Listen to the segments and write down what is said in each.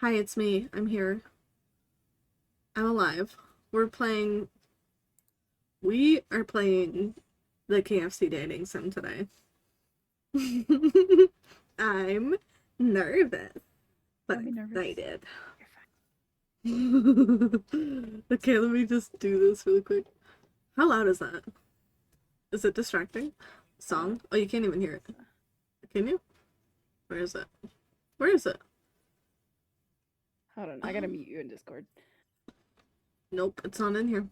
Hi, it's me. I'm here. I'm alive. We are playing the KFC dating sim today. I'm nervous, but Don't be nervous. excited. You're Okay, let me just do this really quick. How loud is that? Is it distracting? Song? Oh, you can't even hear it. Can you? Where is it? Where is it? fine. Hold on, I gotta mute you in Discord. Nope, it's not in here.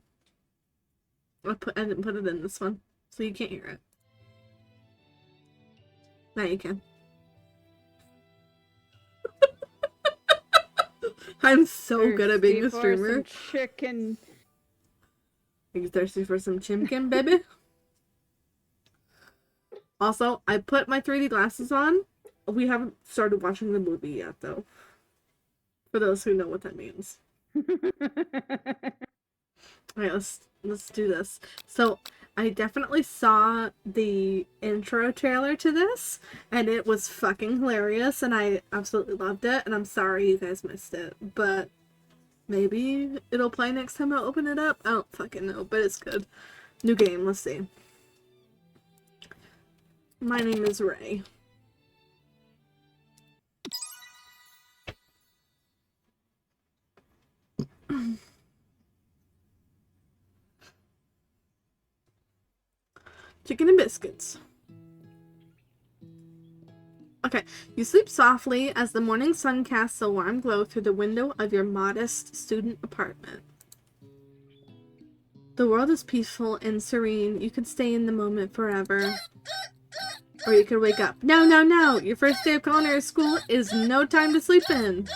I didn't put it in this one, so you can't hear it. Now you can. I'm so good at being a streamer. Some chicken. Are you thirsty for some chimken, baby? Also, I put my 3D glasses on. We haven't started watching the movie yet, though. For those who know what that means. Alright, let's do this. So, I definitely saw the intro trailer to this, and it was fucking hilarious, and I absolutely loved it, and I'm sorry you guys missed it, but maybe it'll play next time I open it up? I don't fucking know, but it's good. New game, let's see. My name is Ray. Chicken and biscuits. Okay, you sleep softly as the morning sun casts a warm glow through the window of your modest student apartment. The world is peaceful and serene. You could stay in the moment forever. Or you could wake up. No, no, no! Your first day of culinary school is no time to sleep in.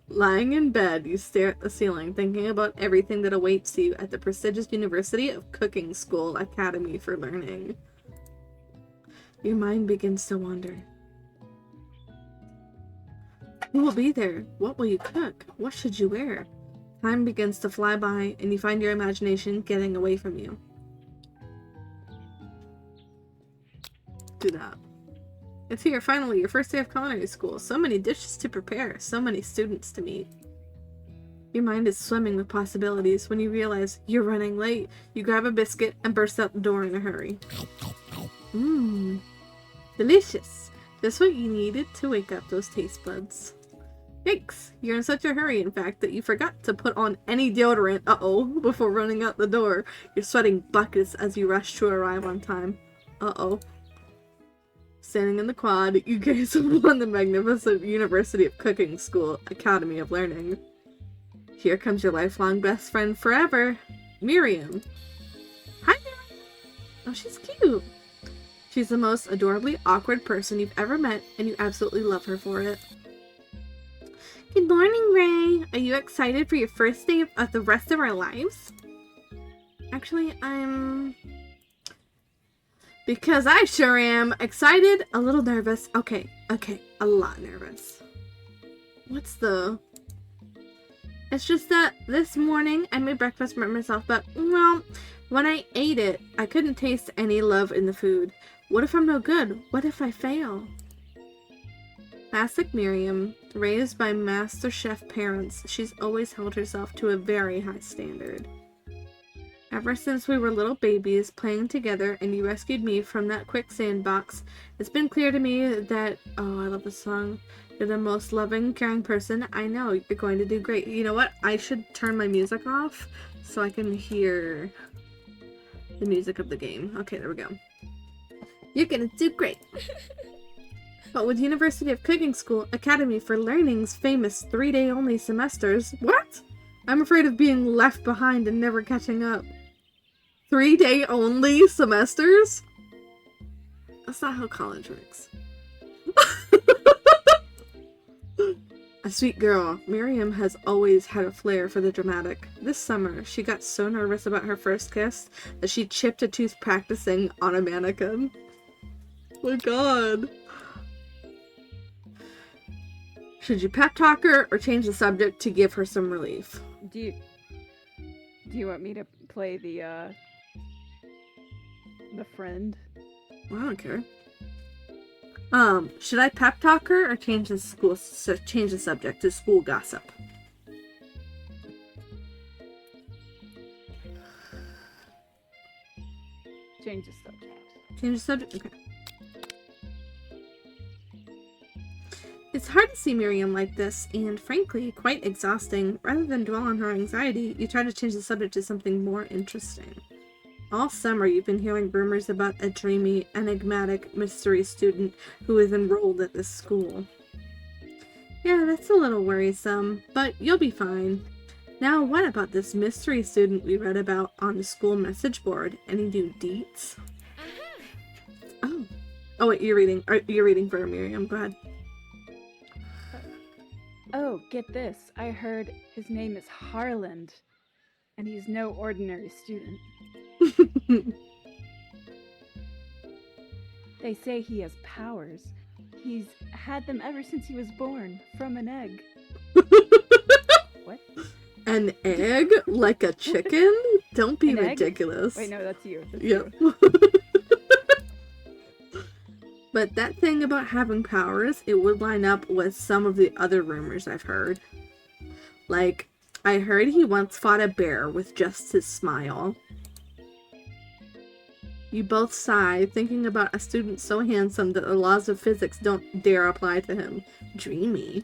Lying in bed, you stare at the ceiling, thinking about everything that awaits you at the prestigious University of Cooking School Academy for Learning. Your mind begins to wander. Who will be there? What will you cook? What should you wear? Time begins to fly by, and you find your imagination getting away from you. Do that. It's here, finally, your first day of culinary school. So many dishes to prepare, so many students to meet. Your mind is swimming with possibilities. When you realize you're running late, you grab a biscuit and burst out the door in a hurry. Mmm. Delicious. Just what you needed to wake up those taste buds. Yikes. You're in such a hurry, in fact, that you forgot to put on any deodorant, before running out the door. You're sweating buckets as you rush to arrive on time. Standing in the quad, you gaze upon the magnificent University of Cooking School Academy of Learning. Here comes your lifelong best friend forever, Miriam. Hi, Miriam! Oh, she's cute. She's the most adorably awkward person you've ever met, and you absolutely love her for it. Good morning, Ray. Are you excited for your first day of the rest of our lives? Actually, because I sure am excited, a little nervous. Okay, a lot nervous. It's just that this morning I made breakfast for myself, but, well, when I ate it, I couldn't taste any love in the food. What if I'm no good? What if I fail? Classic Miriam, raised by master chef parents, she's always held herself to a very high standard. Ever since we were little babies playing together and you rescued me from that quicksand box, it's been clear to me that, I love this song, you're the most loving, caring person I know. You're going to do great. You know what? I should turn my music off so I can hear the music of the game. Okay, there we go. You're gonna do great. But with University of Cooking School Academy for Learning's famous 3-day-only semesters, what? I'm afraid of being left behind and never catching up. 3-day-only semesters? That's not how college works. A sweet girl, Miriam has always had a flair for the dramatic. This summer, she got so nervous about her first kiss that she chipped a tooth practicing on a mannequin. Oh my god. Should you pep talk her or change the subject to give her some relief? Do you want me to play the friend I don't care. Should I pep talk her or change the subject to school gossip? Change the subject. Change the subject? Okay. It's hard to see Miriam like this, and frankly, quite exhausting. Rather than dwell on her anxiety, you try to change the subject to something more interesting. All summer, you've been hearing rumors about a dreamy, enigmatic mystery student who is enrolled at this school. Yeah, that's a little worrisome, but you'll be fine. Now, what about this mystery student we read about on the school message board? Any new deets? Oh. Oh, wait, you're reading for Miriam. Go ahead. Oh, get this. I heard his name is Harland, and he's no ordinary student. They say he has powers. He's had them ever since he was born, from an egg. What? An egg? Like a chicken? Don't be An egg? ridiculous. Wait, no, that's you. That's Yep. you. But that thing about having powers, it would line up with some of the other rumors I've heard. Like, I heard he once fought a bear with just his smile. You both sigh, thinking about a student so handsome that the laws of physics don't dare apply to him. Dreamy.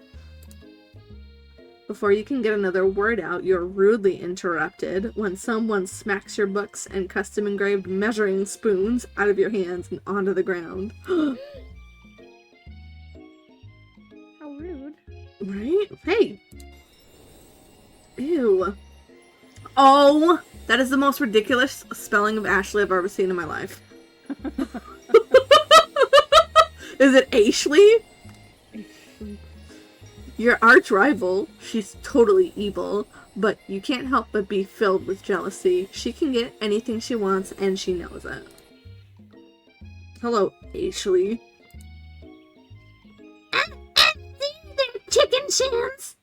Before you can get another word out, you're rudely interrupted when someone smacks your books and custom-engraved measuring spoons out of your hands and onto the ground. How rude. Right? Hey! Ew. Oh! That is the most ridiculous spelling of Ashley I've ever seen in my life. Is it Ashley? Your arch rival, she's totally evil, but you can't help but be filled with jealousy. She can get anything she wants, and she knows it. Hello, Ashley. I've seen their chicken shins.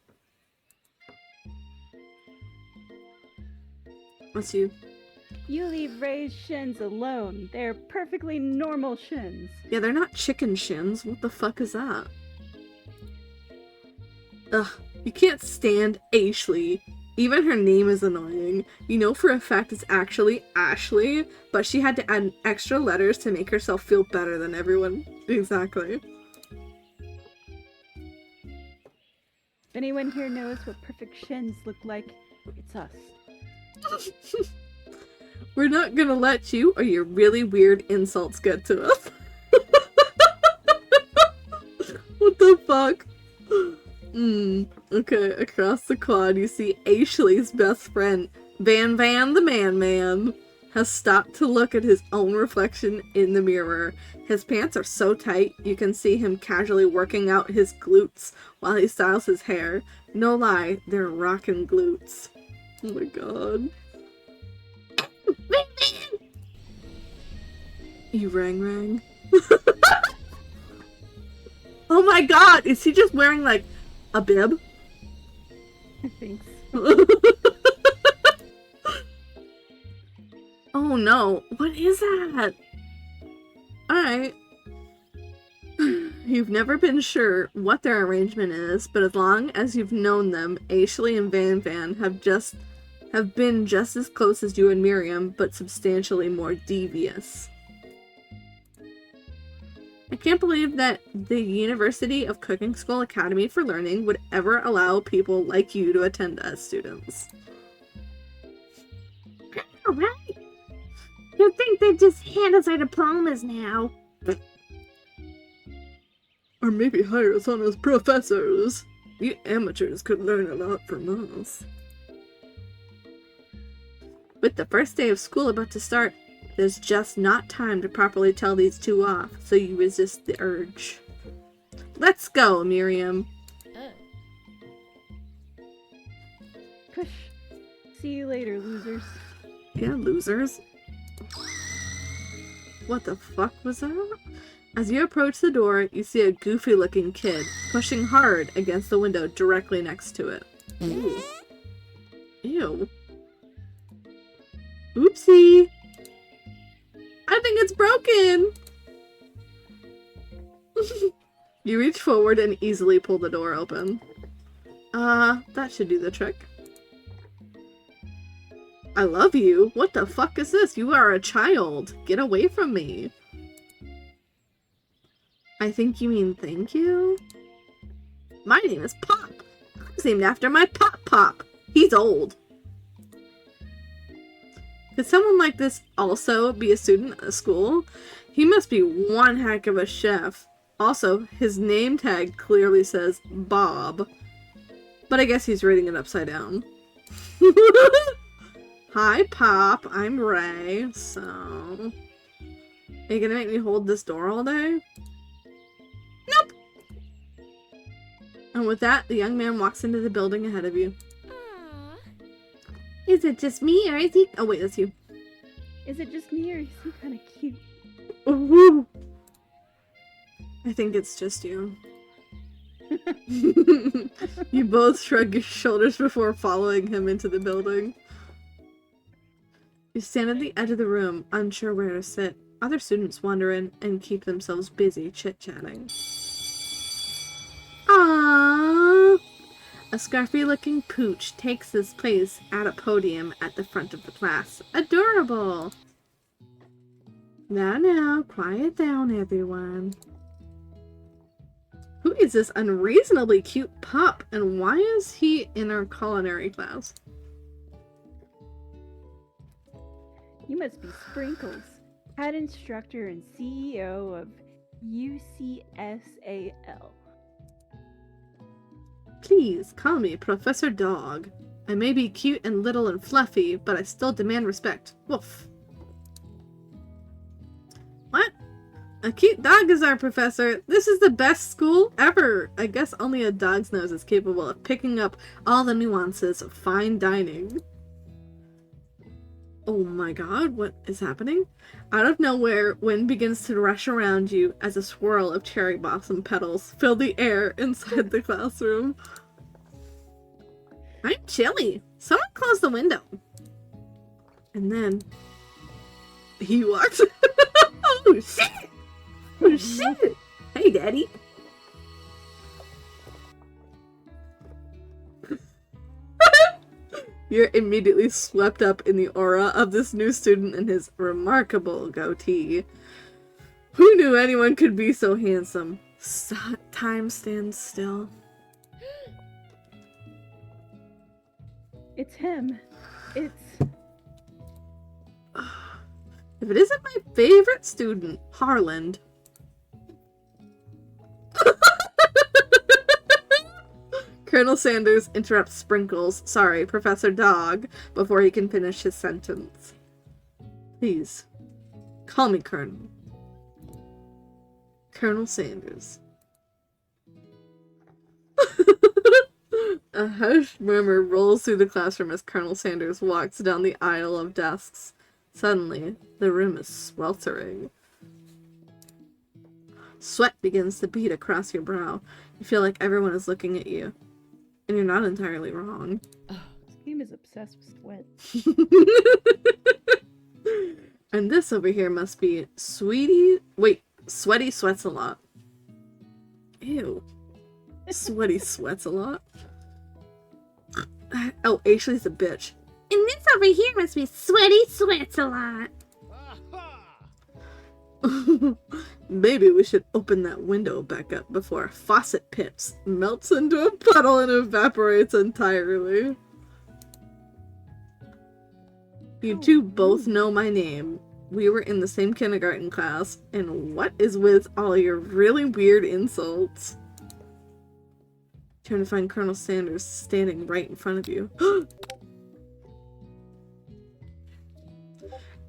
What's you? You leave Ray's shins alone. They're perfectly normal shins. Yeah, they're not chicken shins. What the fuck is that? Ugh, you can't stand Ashley. Even her name is annoying. You know for a fact it's actually Ashley, but she had to add extra letters to make herself feel better than everyone. Exactly. If anyone here knows what perfect shins look like, it's us. We're not gonna let you or your really weird insults get to us. What the fuck? Okay, across the quad you see Ashley's best friend, Van the Man, has stopped to look at his own reflection in the mirror. His pants are so tight, you can see him casually working out his glutes while he styles his hair. No lie, they're rockin' glutes. Oh my god. You rang. Oh my god, is he just wearing like a bib? I think so. Oh no, what is that? Alright. You've never been sure what their arrangement is, but as long as you've known them, Ashley and Van have been just as close as you and Miriam, but substantially more devious. I can't believe that the University of Cooking School Academy for Learning would ever allow people like you to attend as students. All right. You'd think they'd just hand us our diplomas now. Or maybe hire us on as professors. You amateurs could learn a lot from us. With the first day of school about to start, there's just not time to properly tell these two off, so you resist the urge. Let's go, Miriam. Push. See you later, losers. Yeah, losers. What the fuck was that? As you approach the door, you see a goofy-looking kid pushing hard against the window directly next to it. Ooh. Ew. Oopsie. I think it's broken. You reach forward and easily pull the door open. That should do the trick. I love you? What the fuck is this? You are a child. Get away from me. I think you mean thank you? My name is Pop. I was named after my Pop. He's old. Could someone like this also be a student at school? He must be one heck of a chef. Also, his name tag clearly says Bob. But I guess he's reading it upside down. Hi, Pop. I'm Ray. So... Are you gonna make me hold this door all day? Nope! And with that, the young man walks into the building ahead of you. Is it just me, or is he... Oh wait, that's you. Is it just me, or is he kind of cute? Ooh. I think it's just you. You both shrug your shoulders before following him into the building. You stand at the edge of the room, unsure where to sit. Other students wander in and keep themselves busy chit-chatting. Aww! A scruffy-looking pooch takes his place at a podium at the front of the class. Adorable! Now, quiet down, everyone. Who is this unreasonably cute pup, and why is he in our culinary class? You must be Sprinkles, head instructor and CEO of UCSAL. Please, call me Professor Dog. I may be cute and little and fluffy, but I still demand respect. Woof. What? A cute dog is our professor. This is the best school ever. I guess only a dog's nose is capable of picking up all the nuances of fine dining. Oh my god, what is happening? Out of nowhere, wind begins to rush around you as a swirl of cherry blossom petals fill the air inside the classroom. I'm chilly. Someone close the window. And then he walks. Oh shit! Oh shit! Hey, Daddy. You're immediately swept up in the aura of this new student and his remarkable goatee. Who knew anyone could be so handsome? Time stands still. It's him. It's... If it isn't my favorite student, Harland. Colonel Sanders interrupts Sprinkles, sorry, Professor Dog, before he can finish his sentence. Please, call me Colonel. Colonel Sanders. A hushed murmur rolls through the classroom as Colonel Sanders walks down the aisle of desks. Suddenly, the room is sweltering. Sweat begins to bead across your brow. You feel like everyone is looking at you. And you're not entirely wrong. This game is obsessed with sweat. And this over here must be Sweetie... Wait, Sweaty Sweats a Lot. Ew. Sweaty Sweats a Lot. Oh, Ashley's a bitch. And this over here must be Sweaty Sweats a Lot. Maybe we should open that window back up before a faucet pips, melts into a puddle, and evaporates entirely. You two both know my name. We were in the same kindergarten class, and what is with all your really weird insults? Trying to find Colonel Sanders standing right in front of you.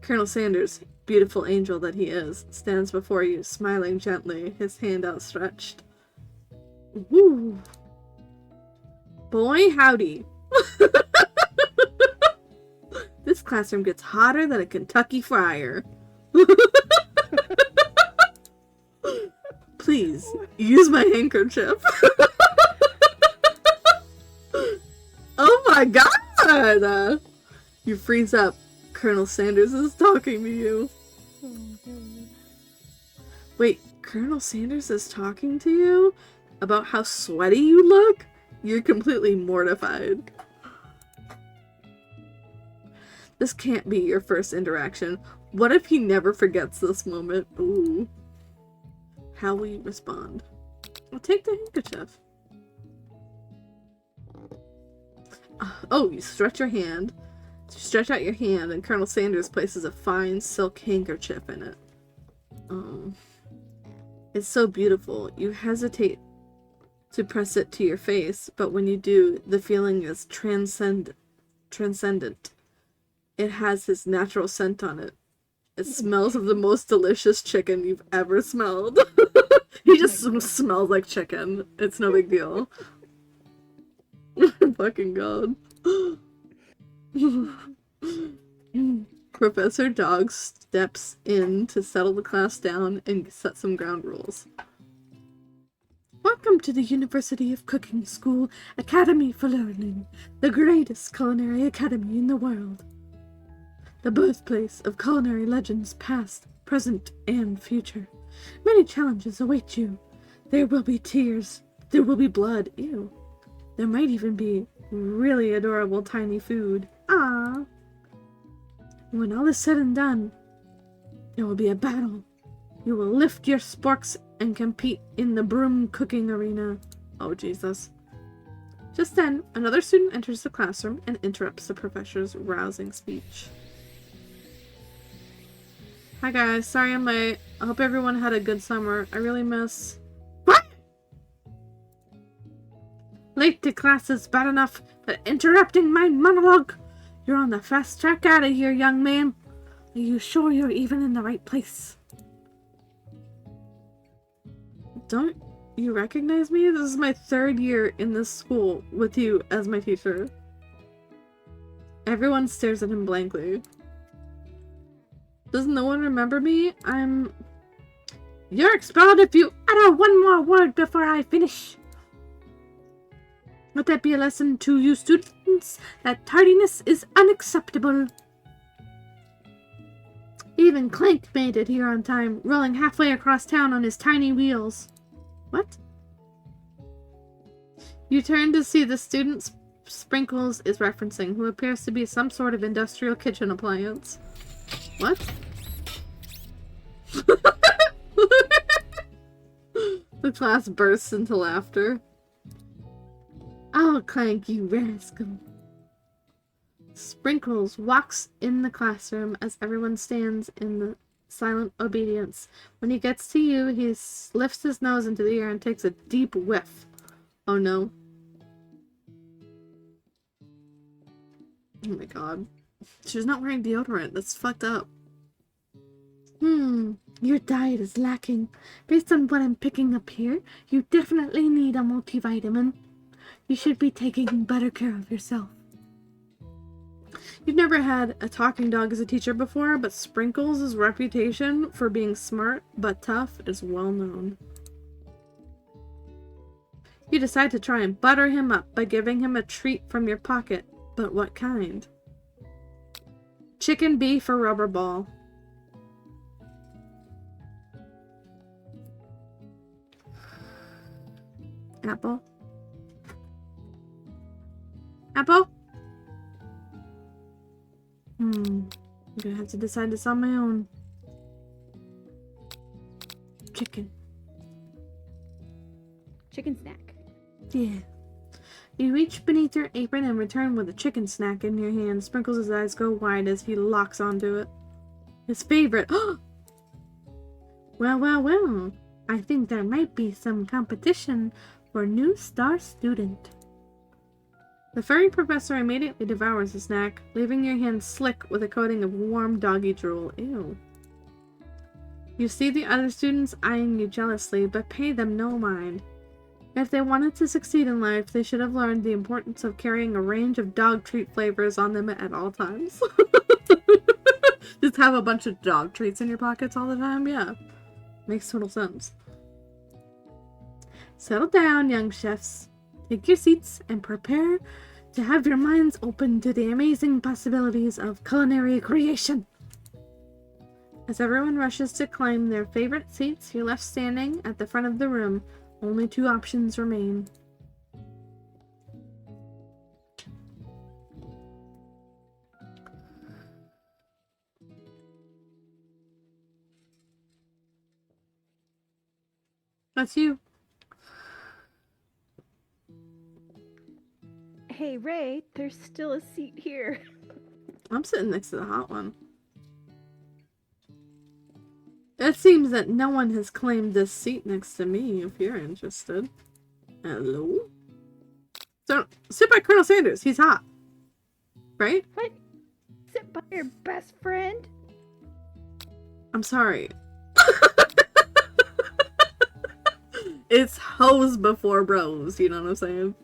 Colonel Sanders, beautiful angel that he is, stands before you, smiling gently, his hand outstretched. Woo! Boy, howdy. This classroom gets hotter than a Kentucky fryer. Please, use my handkerchief. Oh my god! You freeze up. Colonel Sanders is talking to you. Wait, Colonel Sanders is talking to you about how sweaty you look? You're completely mortified. This can't be your first interaction. What if he never forgets this moment? Ooh. How will you respond? I'll take the handkerchief. Oh, you stretch your hand. Stretch out your hand, and Colonel Sanders places a fine silk handkerchief in it. It's so beautiful. You hesitate to press it to your face, but when you do, the feeling is transcendent. It has his natural scent on it. It smells of the most delicious chicken you've ever smelled. He just smells like chicken. It's no big deal. Fucking god. Professor Dog steps in to settle the class down and set some ground rules. Welcome to the University of Cooking School Academy for Learning, the greatest culinary academy in the world. The birthplace of culinary legends past, present, and future. Many challenges await you. There will be tears. There will be blood. Ew. There might even be really adorable tiny food. Ah. When all is said and done, there will be a battle. You will lift your sporks and compete in the broom cooking arena. Oh, Jesus. Just then, another student enters the classroom and interrupts the professor's rousing speech. Hi guys, sorry I'm late. I hope everyone had a good summer. I really miss... What? Late to class is bad enough, but interrupting my monologue? You're on the fast track out of here, young man. Are you sure you're even in the right place? Don't you recognize me? This is my 3rd year in this school with you as my teacher. Everyone stares at him blankly. Does no one remember me? You're expelled if you utter one more word before I finish. Let that be a lesson to you students that tardiness is unacceptable. Even Clank made it here on time, rolling halfway across town on his tiny wheels. What? You turn to see the student Sprinkles is referencing, who appears to be some sort of industrial kitchen appliance. What? The class bursts into laughter. I'll clank you, rascal. Sprinkles walks in the classroom as everyone stands in the silent obedience. When he gets to you, he lifts his nose into the air and takes a deep whiff. Oh no. Oh my god. She's not wearing deodorant. That's fucked up. Your diet is lacking. Based on what I'm picking up here, you definitely need a multivitamin. You should be taking better care of yourself. You've never had a talking dog as a teacher before, but Sprinkles' reputation for being smart but tough is well known. You decide to try and butter him up by giving him a treat from your pocket. But what kind? Chicken, beef, or rubber ball? Apple? Apple? I'm gonna have to decide this on my own. Chicken. Chicken snack. Yeah. You reach beneath your apron and return with a chicken snack in your hand. Sprinkles' eyes go wide as he locks onto it. His favorite. Well. I think there might be some competition for new star student. The furry professor immediately devours the snack, leaving your hand slick with a coating of warm doggy drool. Ew. You see the other students eyeing you jealously, but pay them no mind. If they wanted to succeed in life, they should have learned the importance of carrying a range of dog treat flavors on them at all times. Just have a bunch of dog treats in your pockets all the time? Yeah. Makes total sense. Settle down, young chefs. Take your seats and prepare to have your minds open to the amazing possibilities of culinary creation. As everyone rushes to climb their favorite seats, you're left standing at the front of the room. Only 2 options remain. That's you. Hey, Ray, there's still a seat here. I'm sitting next to the hot one. It seems that no one has claimed this seat next to me, if you're interested. Hello? So, sit by Colonel Sanders. He's hot. Right? What? Sit by your best friend? I'm sorry. It's hoes before bros, you know what I'm saying?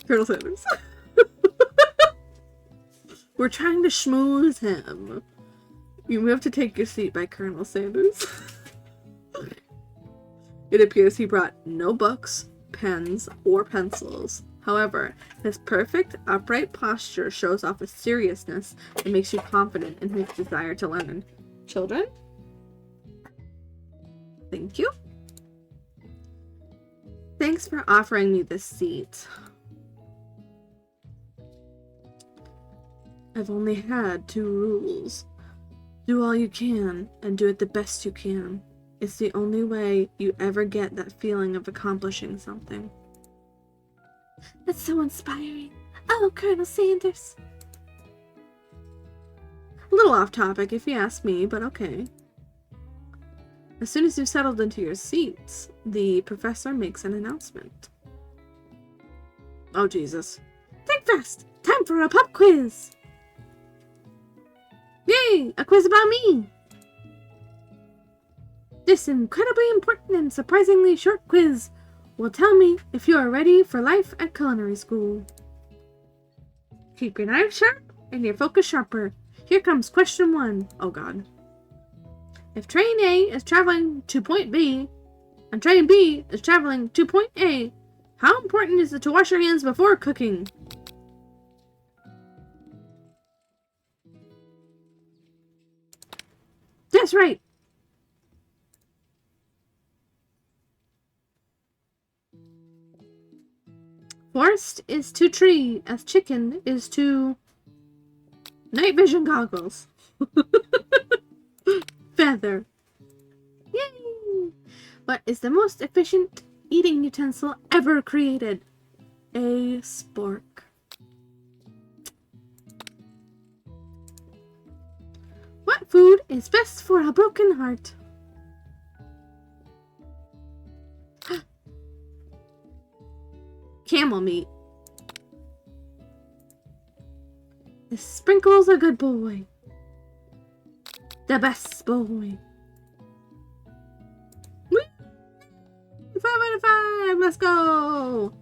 Colonel Sanders. We're trying to schmooze him. You have to take your seat by Colonel Sanders. It appears he brought no books, pens, or pencils. However, his perfect, upright posture shows off a seriousness that makes you confident in his desire to learn. Children? Thank you. Thanks for offering me this seat. I've only had 2 rules. Do all you can, and do it the best you can. It's the only way you ever get that feeling of accomplishing something. That's so inspiring. Oh, Colonel Sanders. A little off topic if you ask me, but okay. As soon as you've settled into your seats, the professor makes an announcement. Oh, Jesus. Think fast! Time for a pop quiz! Yay! A quiz about me! This incredibly important and surprisingly short quiz will tell me if you are ready for life at culinary school. Keep your knife sharp and your focus sharper. Here comes question 1. Oh, God. If train A is traveling to point B, and train B is traveling to point A, how important is it to wash your hands before cooking? That's right. Forest is to tree as chicken is to night vision goggles. Feather. Yay! What is the most efficient eating utensil ever created? A spork. What food is best for a broken heart? Camel meat. The sprinkle's a good boy. The best boy. Whee! 5 out of 5! Let's go!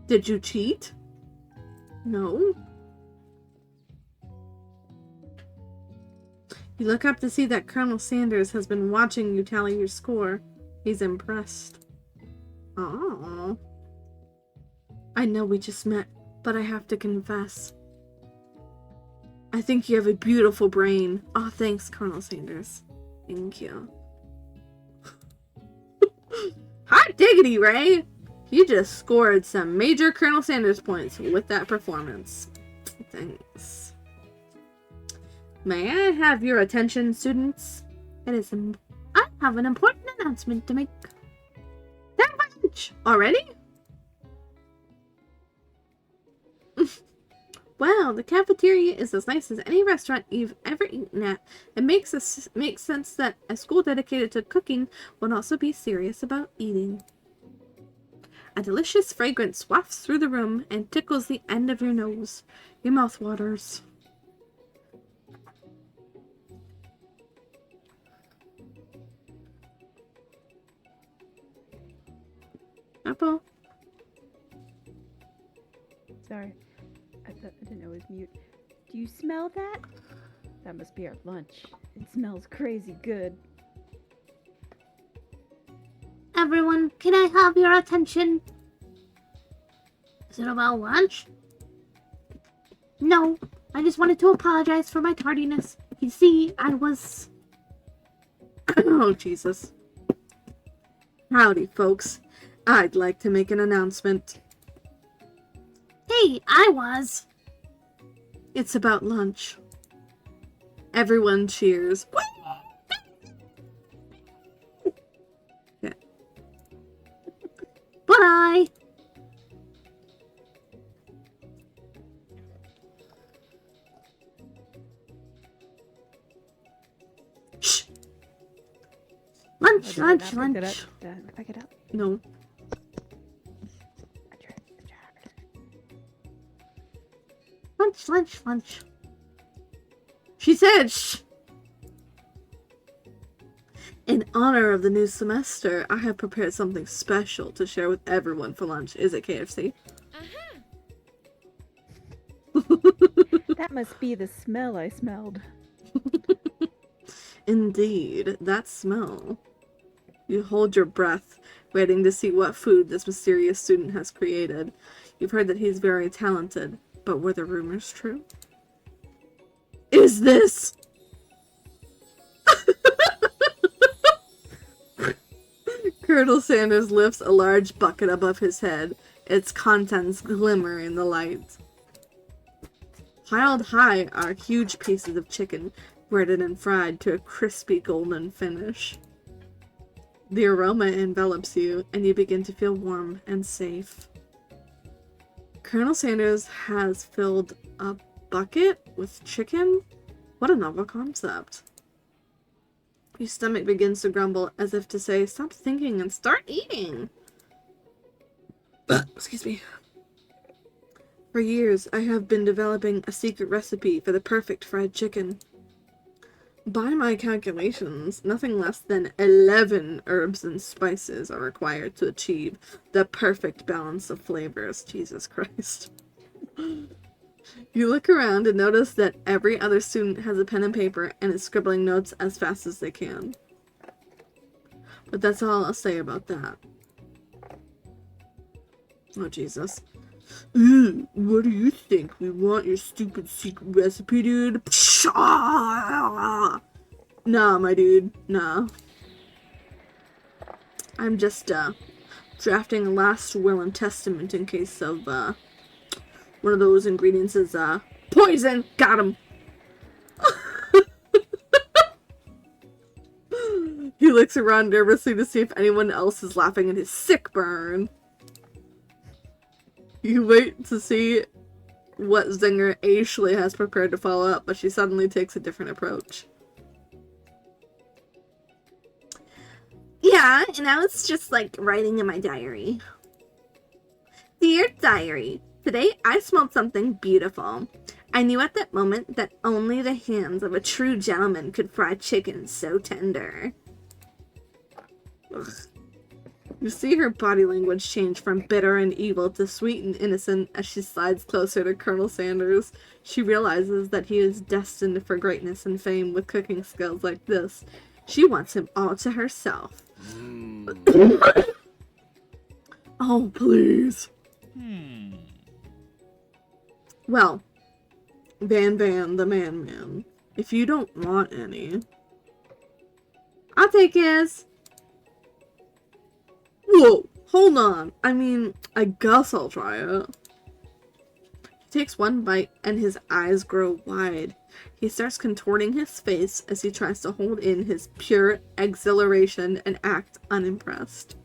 Did you cheat? No. You look up to see that Colonel Sanders has been watching you tally your score. He's impressed. Oh. I know we just met, but I have to confess. I think you have a beautiful brain. Oh, thanks, Colonel Sanders. Thank you. Hot diggity, Ray! You just scored some major Colonel Sanders points with that performance. Thanks. May I have your attention, students? I have an important announcement to make. Time for lunch! Already? Well, the cafeteria is as nice as any restaurant you've ever eaten at. It makes sense that a school dedicated to cooking would also be serious about eating. A delicious fragrance wafts through the room and tickles the end of your nose. Your mouth waters. Apple? Sorry. I didn't know it was mute. Do you smell that? That must be our lunch. It smells crazy good. Everyone, can I have your attention? Is it about lunch? No, I just wanted to apologize for my tardiness. You see, I was... Oh, Jesus. Howdy, folks. I'd like to make an announcement. Hey, I was. It's about lunch. Everyone cheers. Okay. Bye. Shh. Lunch, Oh, lunch, did I not pick that lunch. up? Did I not pick it up? No. I tried. Lunch, lunch, lunch. She said shh. In honor of the new semester, I have prepared something special to share with everyone for lunch. Is it KFC? That must be the smell I smelled. Indeed, that smell. You hold your breath, waiting to see what food this mysterious student has created. You've heard that he's very talented, but were the rumors true? Is this... Colonel Sanders lifts a large bucket above his head, its contents glimmer in the light. Piled high are huge pieces of chicken, breaded and fried to a crispy golden finish. The aroma envelops you, and you begin to feel warm and safe. Colonel Sanders has filled a bucket with chicken? What a novel concept. Your stomach begins to grumble as if to say, stop thinking and start eating. Excuse me. For years, I have been developing a secret recipe for the perfect fried chicken. By my calculations, nothing less than 11 herbs and spices are required to achieve the perfect balance of flavors. Jesus Christ. You look around and notice that every other student has a pen and paper and is scribbling notes as fast as they can. But that's all I'll say about that. Oh, Jesus. Ooh, what do you think? We want your stupid secret recipe, dude? Nah, my dude. Nah. I'm just, drafting a last will and testament in case of, one of those ingredients is, poison! Got him! He looks around nervously to see if anyone else is laughing at his sick burn. You wait to see what zinger Ashley has prepared to follow up, but she suddenly takes a different approach. Yeah, and I was just like writing in my diary. Dear diary, today I smelled something beautiful. I knew at that moment that only the hands of a true gentleman could fry chicken so tender. Ugh. You see her body language change from bitter and evil to sweet and innocent as she slides closer to Colonel Sanders. She realizes that he is destined for greatness and fame with cooking skills like this. She wants him all to herself. Oh, please. Well, Van the man, if you don't want any, I'll take his. Whoa, hold on. I mean, I guess I'll try it. He takes one bite and his eyes grow wide. He starts contorting his face as he tries to hold in his pure exhilaration and act unimpressed.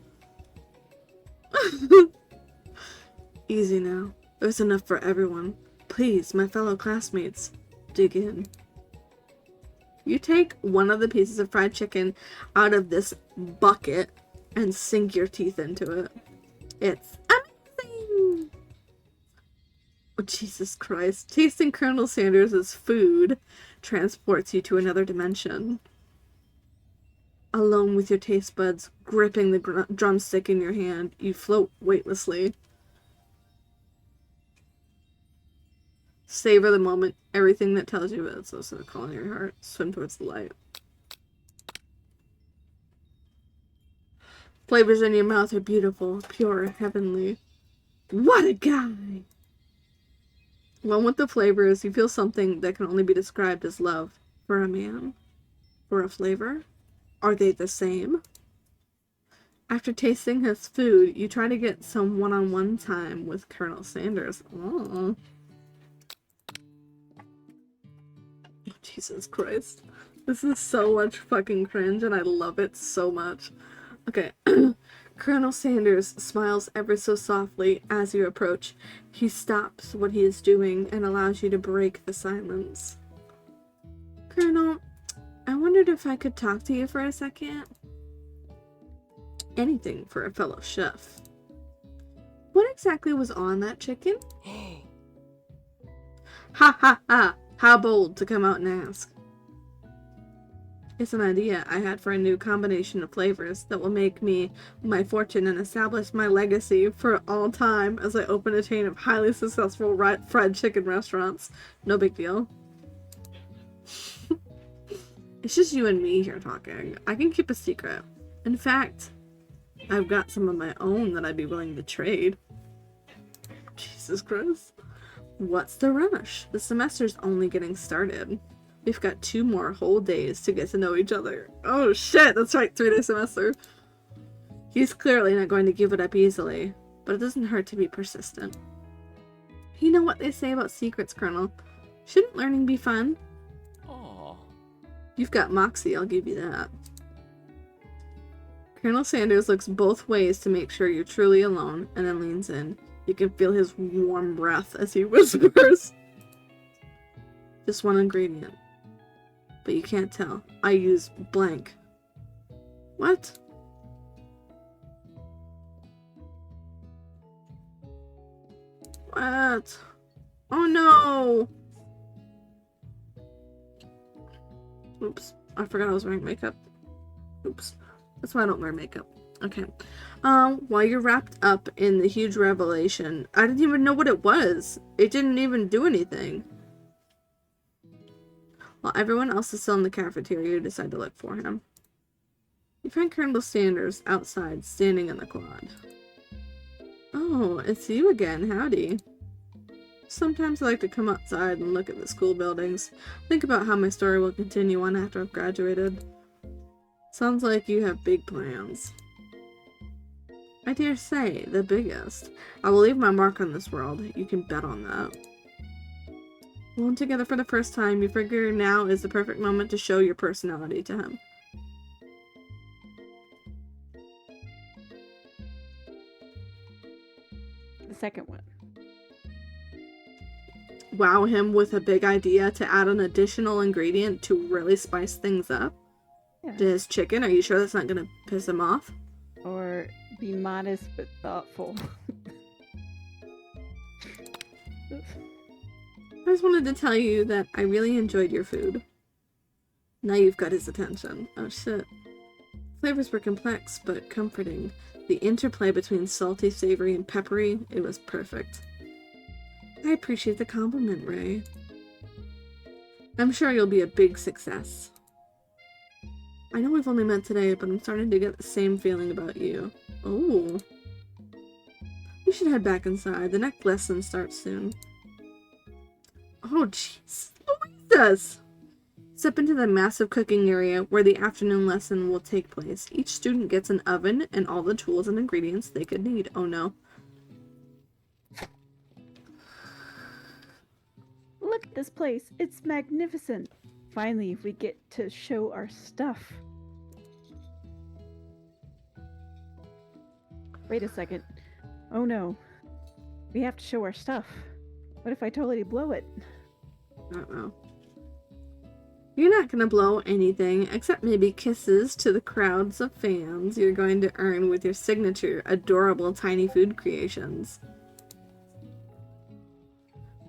Easy now. There's enough for everyone. Please, my fellow classmates, dig in. You take one of the pieces of fried chicken out of this bucket and sink your teeth into it. It's amazing! Oh, Jesus Christ. Tasting Colonel Sanders' food transports you to another dimension. Alone with your taste buds, gripping the drumstick in your hand, you float weightlessly. Savor the moment. Everything that tells you it's also a call in your heart. Swim towards the light. Flavors in your mouth are beautiful, pure, heavenly. What a guy! One with the flavors, you feel something that can only be described as love for a man. For a flavor? Are they the same? After tasting his food, you try to get some one-on-one time with Colonel Sanders. Oh. Jesus Christ. This is so much fucking cringe and I love it so much. Okay. Colonel Sanders smiles ever so softly as you approach. He stops what he is doing and allows you to break the silence. Colonel, I wondered if I could talk to you for a second. Anything for a fellow chef. What exactly was on that chicken? Ha ha ha! How bold to come out and ask. It's an idea I had for a new combination of flavors that will make me my fortune and establish my legacy for all time as I open a chain of highly successful fried chicken restaurants. No big deal. It's just you and me here talking. I can keep a secret. In fact, I've got some of my own that I'd be willing to trade. Jesus Christ. What's the rush? The semester's only getting started. We've got 2 more whole days to get to know each other. Oh shit, that's right, 3-day semester. He's clearly not going to give it up easily, but it doesn't hurt to be persistent. You know what they say about secrets, Colonel. Shouldn't learning be fun? Aww. You've got moxie, I'll give you that. Colonel Sanders looks both ways to make sure you're truly alone, and then leans in. You can feel his warm breath as he whispers. Just one ingredient. But you can't tell. I use blank. What? What? Oh no! Oops. I forgot I was wearing makeup. Oops. That's why I don't wear makeup. Okay. While you're wrapped up in the huge revelation, I didn't even know what it was. It didn't even do anything. While everyone else is still in the cafeteria, you decide to look for him. You find Colonel Sanders outside, standing in the quad. Oh, it's you again. Howdy. Sometimes I like to come outside and look at the school buildings. Think about how my story will continue on after I've graduated. Sounds like you have big plans. I dare say, the biggest. I will leave my mark on this world. You can bet on that. Alone together for the first time, you figure now is the perfect moment to show your personality to him. The second one. Wow him with a big idea to add an additional ingredient to really spice things up. Yeah. To his chicken, are you sure that's not going to piss him off? Or be modest but thoughtful. I just wanted to tell you that I really enjoyed your food. Now you've got his attention. Oh shit. Flavors were complex, but comforting. The interplay between salty, savory, and peppery, it was perfect. I appreciate the compliment, Ray. I'm sure you'll be a big success. I know we've only met today, but I'm starting to get the same feeling about you. Oh. We should head back inside. The next lesson starts soon. Oh, jeez. Louisa's! Step into the massive cooking area where the afternoon lesson will take place. Each student gets an oven and all the tools and ingredients they could need. Oh no. Look at this place. It's magnificent. Finally, we get to show our stuff. Wait a second. Oh no. We have to show our stuff. What if I totally blow it? Uh-oh. You're not gonna blow anything, except maybe kisses to the crowds of fans you're going to earn with your signature adorable tiny food creations.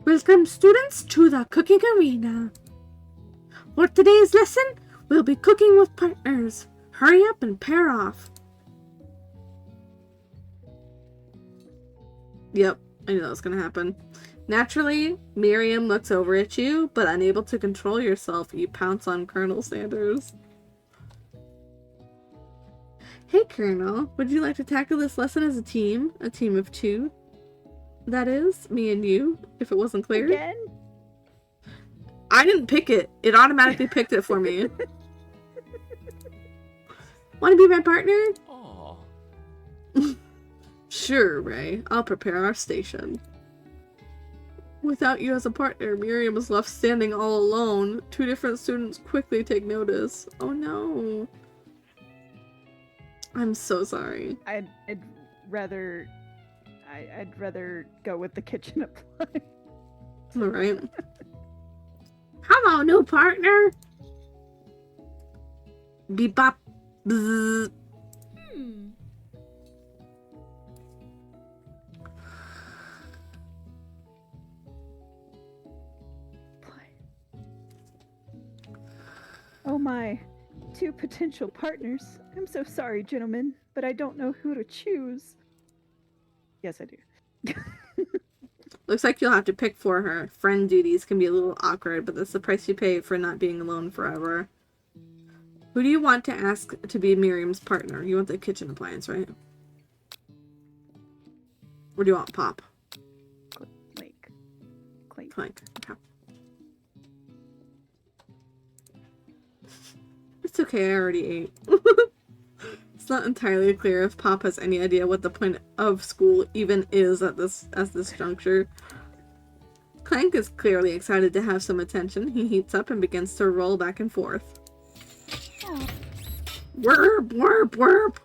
Welcome, students, to the cooking arena. For today's lesson, we'll be cooking with partners. Hurry up and pair off. Yep, I knew that was gonna happen. Naturally, Miriam looks over at you, but unable to control yourself, you pounce on Colonel Sanders. Hey, Colonel, would you like to tackle this lesson as a team? A team of 2? that is, me and you, if it wasn't clear. Again? I didn't pick it. It automatically picked it for me. Want to be my partner? Aw. Sure, Ray. I'll prepare our station. Without you as a partner, Miriam is left standing all alone. 2 different students quickly take notice. Oh no. I'm so sorry. I'd rather go with the kitchen appliance. Alright. Hello, new partner. Beep bop. Bzzz. Oh my, 2 potential partners. I'm so sorry, gentlemen, but I don't know who to choose. Yes, I do. Looks like you'll have to pick for her. Friend duties can be a little awkward, but that's the price you pay for not being alone forever. Who do you want to ask to be Miriam's partner? You want the kitchen appliance, right? Or do you want Pop? Clink. Clink. Clank. Okay. It's okay, I already ate. It's not entirely clear if Pop has any idea what the point of school even is at this juncture. Clank is clearly excited to have some attention. He heats up and begins to roll back and forth. Aw. Werp, werp, werp.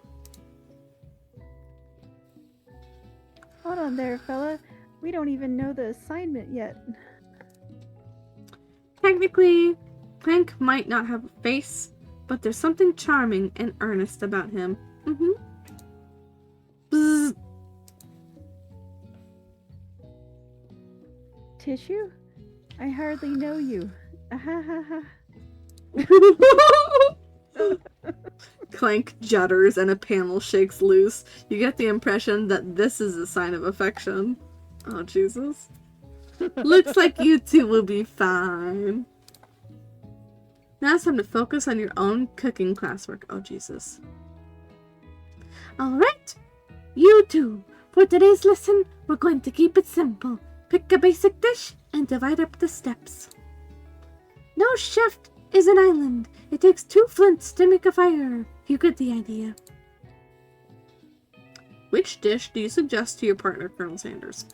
Hold on there, fella. We don't even know the assignment yet. Technically, Clank might not have a face, but there's something charming and earnest about him. Bzzz. Tissue? I hardly know you. Ahahaha. Clank judders and a panel shakes loose. You get the impression that this is a sign of affection. Oh, Jesus. Looks like you two will be fine. Now it's time to focus on your own cooking classwork. Oh, Jesus. Alright, you two. For today's lesson, we're going to keep it simple. Pick a basic dish and divide up the steps. No chef is an island. It takes 2 flints to make a fire. You get the idea. Which dish do you suggest to your partner, Colonel Sanders?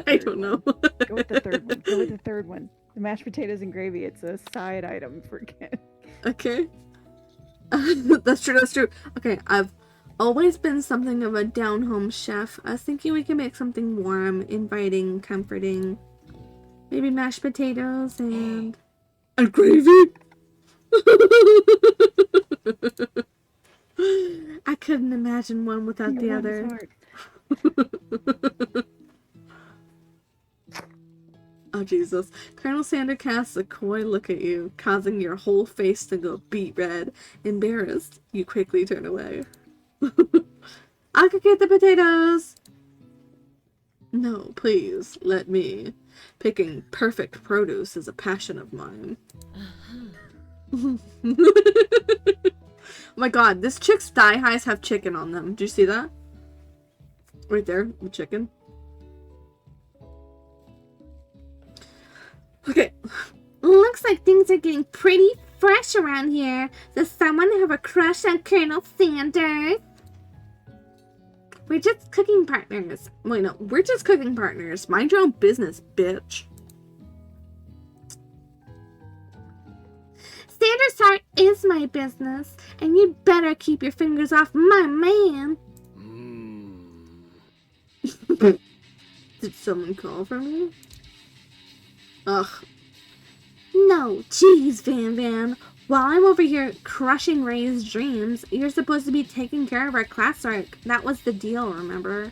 I don't know. Go with the third one. Go with the third one. The mashed potatoes and gravy. It's a side item for Ken. Okay. That's true. Okay, I've always been something of a down-home chef. I was thinking we can make something warm, inviting, comforting. Maybe mashed potatoes and gravy. I couldn't imagine one without the Your other. one's hard. Oh, Jesus. Colonel Sander casts a coy look at you, causing your whole face to go beet red. Embarrassed, you quickly turn away. I'll cook the potatoes! No, please, let me. Picking perfect produce is a passion of mine. Oh my god, this chick's thigh highs have chicken on them. Do you see that? Right there, the chicken. Okay. Looks like things are getting pretty fresh around here. Does someone have a crush on Colonel Sanders? We're just cooking partners. Wait, no. We're just cooking partners. Mind your own business, bitch. Sanders' heart is my business, and you'd better keep your fingers off my man. Did someone call for me? Ugh. No, jeez, Van Van. While I'm over here crushing Ray's dreams, you're supposed to be taking care of our classwork. That was the deal, remember?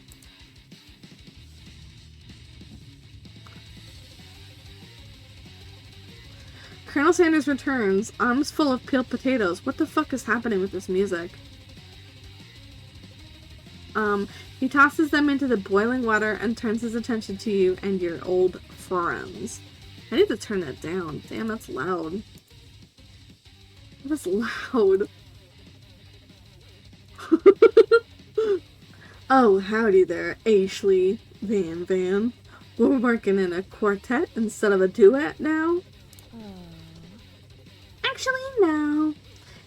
Colonel Sanders returns, arms full of peeled potatoes. What the fuck is happening with this music? He tosses them into the boiling water and turns his attention to you and your old friends. I need to turn that down. Damn, that's loud. That was loud. Oh, howdy there, Ashley Van. We're working in a quartet instead of a duet now? Actually, no.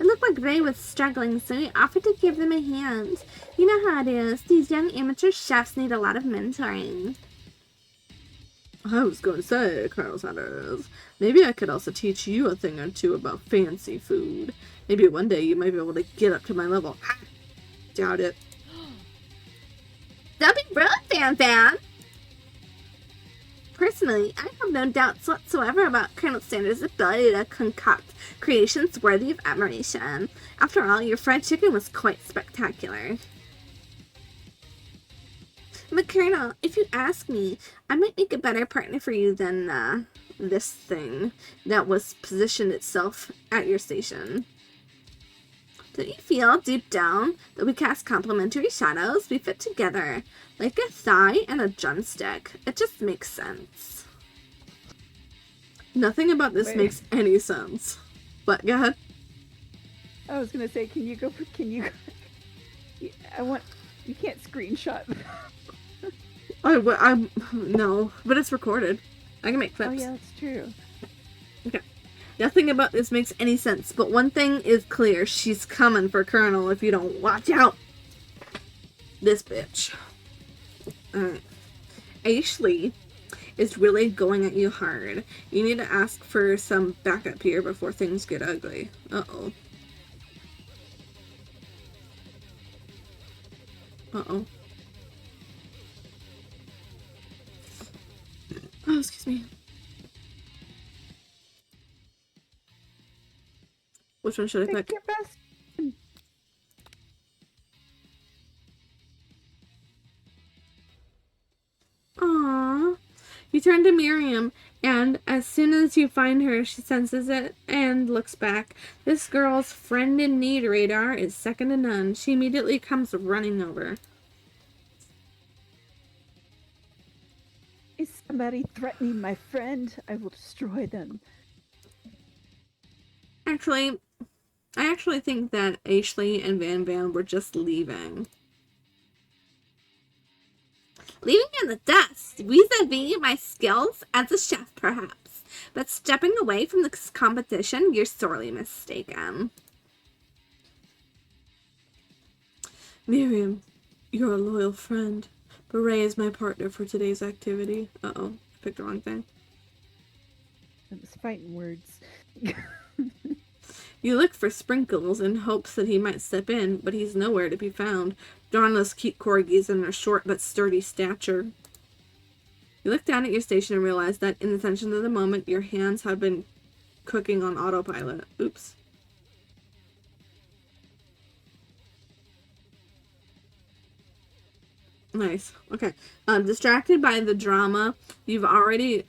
It looked like Ray was struggling, so we offered to give them a hand. You know how it is. These young amateur chefs need a lot of mentoring. I was going to say, Colonel Sanders, maybe I could also teach you a thing or two about fancy food. Maybe one day you might be able to get up to my level. Ha! Doubt it. Don't be rude, Van. Personally, I have no doubts whatsoever about Colonel Sanders' ability to concoct creations worthy of admiration. After all, your fried chicken was quite spectacular. But Colonel, if you ask me, I might make a better partner for you than, this thing that was positioned itself at your station. Don't you feel, deep down, that we cast complementary shadows? We fit together, like a thigh and a drumstick. It just makes sense. Nothing about this makes any sense. But go ahead. I was gonna say, can you go? You can't screenshot. No, but it's recorded. I can make clips. Oh yeah, that's true. Okay. Nothing about this makes any sense, but one thing is clear. She's coming for Colonel if you don't watch out. This bitch. Alright. Ashley is really going at you hard. You need to ask for some backup here before things get ugly. Uh-oh. Uh-oh. Oh, excuse me. Which one should I pick? Pick your best. Aww. You turn to Miriam, and as soon as you find her, she senses it and looks back. This girl's friend in need radar is second to none. She immediately comes running over. Is somebody threatening my friend? I will destroy them. Actually, I actually think that Ashley and Van were just leaving. Leaving in the dust, vis-a-vis my skills as a chef, perhaps. But stepping away from this competition, you're sorely mistaken. Miriam, you're a loyal friend, but Ray is my partner for today's activity. Uh-oh, I picked the wrong thing. That was fighting words. You look for Sprinkles in hopes that he might step in, but he's nowhere to be found. Dawnless cute corgis in their short but sturdy stature. You look down at your station and realize that in the tension of the moment, your hands have been cooking on autopilot. Oops. Nice. Okay. Distracted by the drama, you've already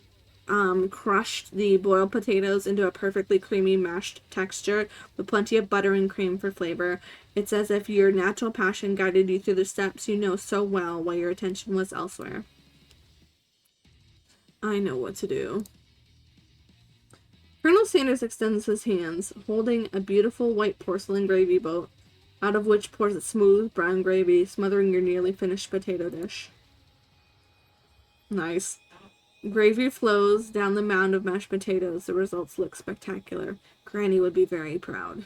crushed the boiled potatoes into a perfectly creamy mashed texture with plenty of butter and cream for flavor. It's as if your natural passion guided you through the steps you know so well while your attention was elsewhere. I know what to do. Colonel Sanders extends his hands, holding a beautiful white porcelain gravy boat, out of which pours a smooth brown gravy, smothering your nearly finished potato dish. Nice. Gravy flows down the mound of mashed potatoes. The results look spectacular. Granny would be very proud.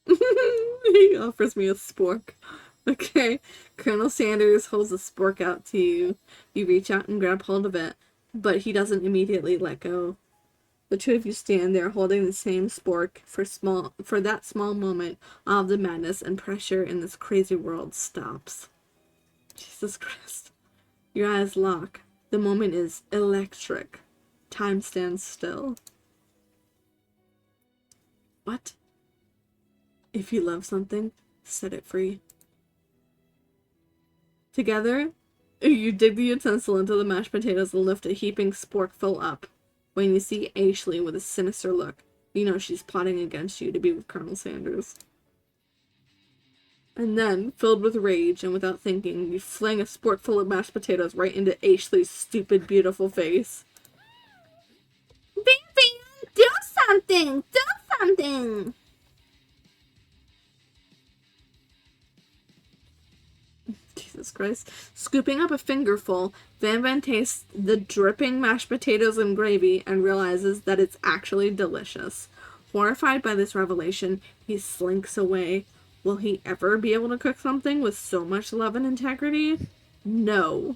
He offers me a spork. Okay. Colonel Sanders holds a spork out to you. You reach out and grab hold of it, but he doesn't immediately let go. The two of you stand there holding the same spork for that small moment. All of the madness and pressure in this crazy world stops. Jesus Christ. Your eyes lock. The moment is electric. Time stands still. What? If you love something, set it free. Together, you dig the utensil into the mashed potatoes and lift a heaping sporkful up. When you see Ashley with a sinister look, you know she's plotting against you to be with Colonel Sanders. And then, filled with rage and without thinking, you fling a sporkful of mashed potatoes right into Ashley's stupid, beautiful face. Van, don't something! Do something! Jesus Christ. Scooping up a fingerful, Van tastes the dripping mashed potatoes and gravy and realizes that it's actually delicious. Horrified by this revelation, he slinks away. Will he ever be able to cook something with so much love and integrity? No.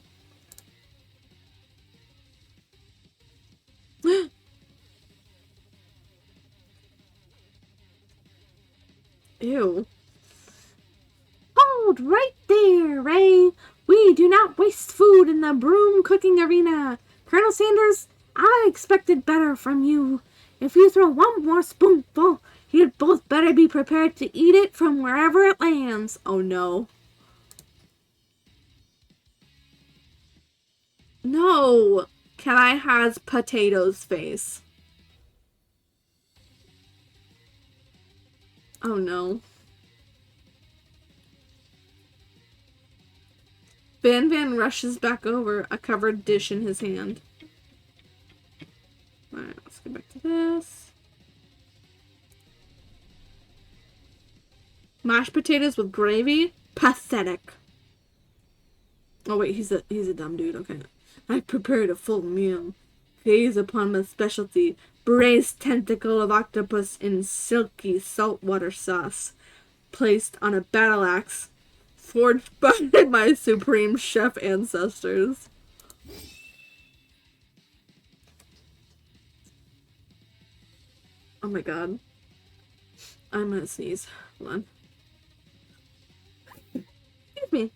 Ew. Hold right there, Ray. We do not waste food in the broom cooking arena. Colonel Sanders, I expected better from you. If you throw one more spoonful, you'd both better be prepared to eat it from wherever it lands. Oh no. No. Can I has potatoes face? Oh no. Van rushes back over, a covered dish in his hand. Alright, let's get back to this. Mashed potatoes with gravy? Pathetic. Oh wait, he's a dumb dude, okay. I prepared a full meal. Gaze upon my specialty, braised tentacle of octopus in silky saltwater sauce, placed on a battle axe, forged by my supreme chef ancestors. Oh my god. I'm gonna sneeze. Hold on. Excuse me.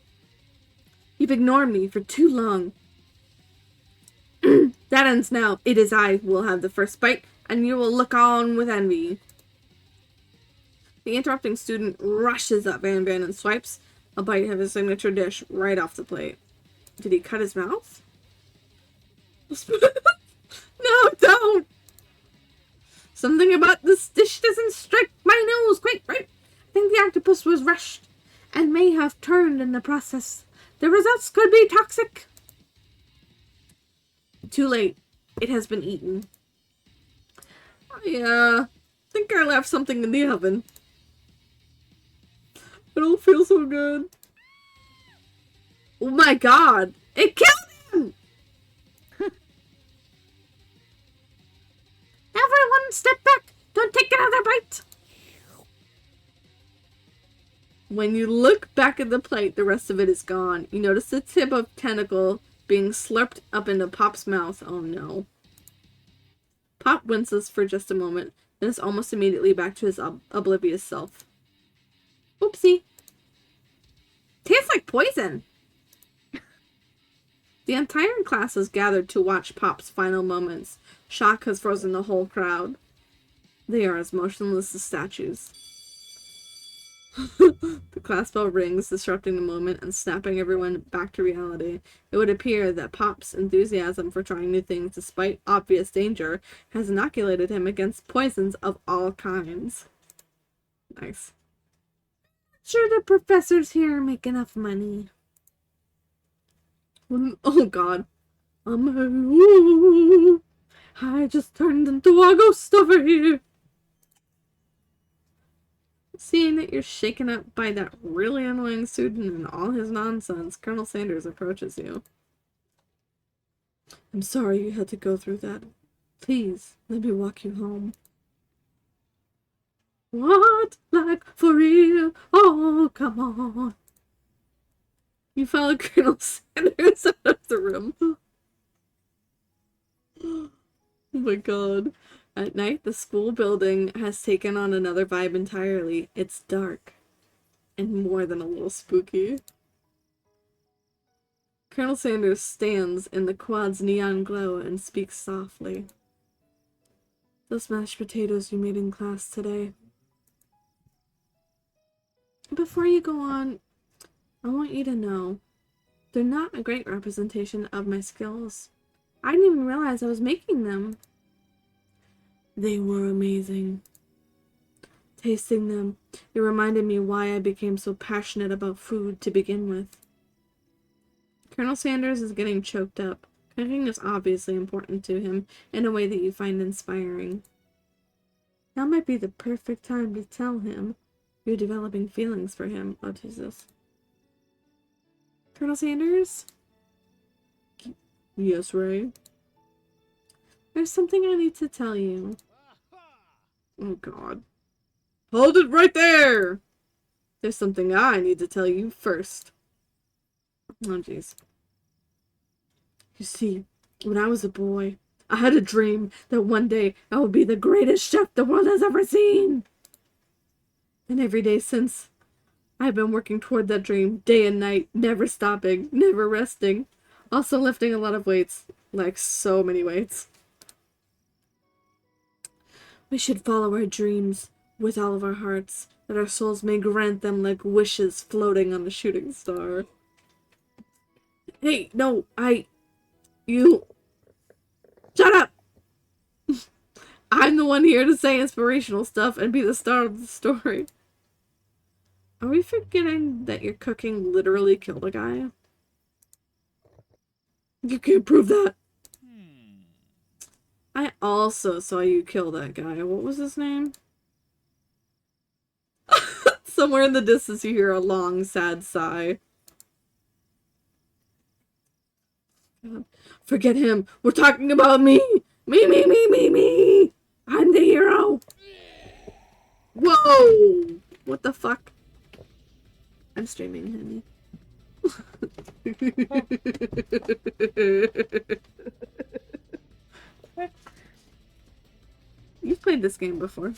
You've ignored me for too long. That ends now. It is I who will have the first bite, and you will look on with envy. The interrupting student rushes at Van and swipes a bite of his signature dish right off the plate. Did he cut his mouth? No, don't! Something about this dish doesn't strike my nose quite right. I think the octopus was rushed and may have turned in the process. The results could be toxic. Too late. It has been eaten. I think I left something in the oven. I don't feel so good. Oh my god! It killed him! Everyone step back! Don't take another bite! When you look back at the plate, the rest of it is gone. You notice the tip of tentacle being slurped up into Pop's mouth. Oh no. Pop winces for just a moment, then is almost immediately back to his oblivious self. Oopsie. Tastes like poison. The entire class is gathered to watch Pop's final moments. Shock has frozen the whole crowd. They are as motionless as statues. The class bell rings, disrupting the moment and snapping everyone back to reality. It would appear that Pop's enthusiasm for trying new things despite obvious danger has inoculated him against poisons of all kinds. Nice. Sure the professors here make enough money. Oh god. I just turned into a ghost over here. Seeing that you're shaken up by that really annoying student and all his nonsense, Colonel Sanders approaches you. I'm sorry you had to go through that. Please, let me walk you home. What? Like, for real? Oh, come on. You followed Colonel Sanders out of the room. Oh my god. At night, the school building has taken on another vibe entirely. It's dark. And more than a little spooky. Colonel Sanders stands in the quad's neon glow and speaks softly. Those mashed potatoes you made in class today. Before you go on, I want you to know, they're not a great representation of my skills. I didn't even realize I was making them. They were amazing. Tasting them, it reminded me why I became so passionate about food to begin with. Colonel Sanders is getting choked up. Cooking is obviously important to him in a way that you find inspiring. Now might be the perfect time to tell him you're developing feelings for him. Oh, Jesus. Colonel Sanders? Yes, Ray? There's something I need to tell you. Oh, God. Hold it right there! There's something I need to tell you first. Oh, jeez. You see, when I was a boy, I had a dream that one day I would be the greatest chef the world has ever seen. And every day since, I've been working toward that dream day and night, never stopping, never resting. Also lifting a lot of weights, like so many weights. We should follow our dreams with all of our hearts, that our souls may grant them like wishes floating on a shooting star. Hey, no, you... Shut up! I'm the one here to say inspirational stuff and be the star of the story. Are we forgetting that your cooking literally killed a guy? You can't prove that. I also saw you kill that guy. What was his name? Somewhere in the distance you hear a long, sad sigh. God. Forget him. We're talking about me. Me. I'm the hero. Whoa. What the fuck? I'm streaming, honey. You've played this game before.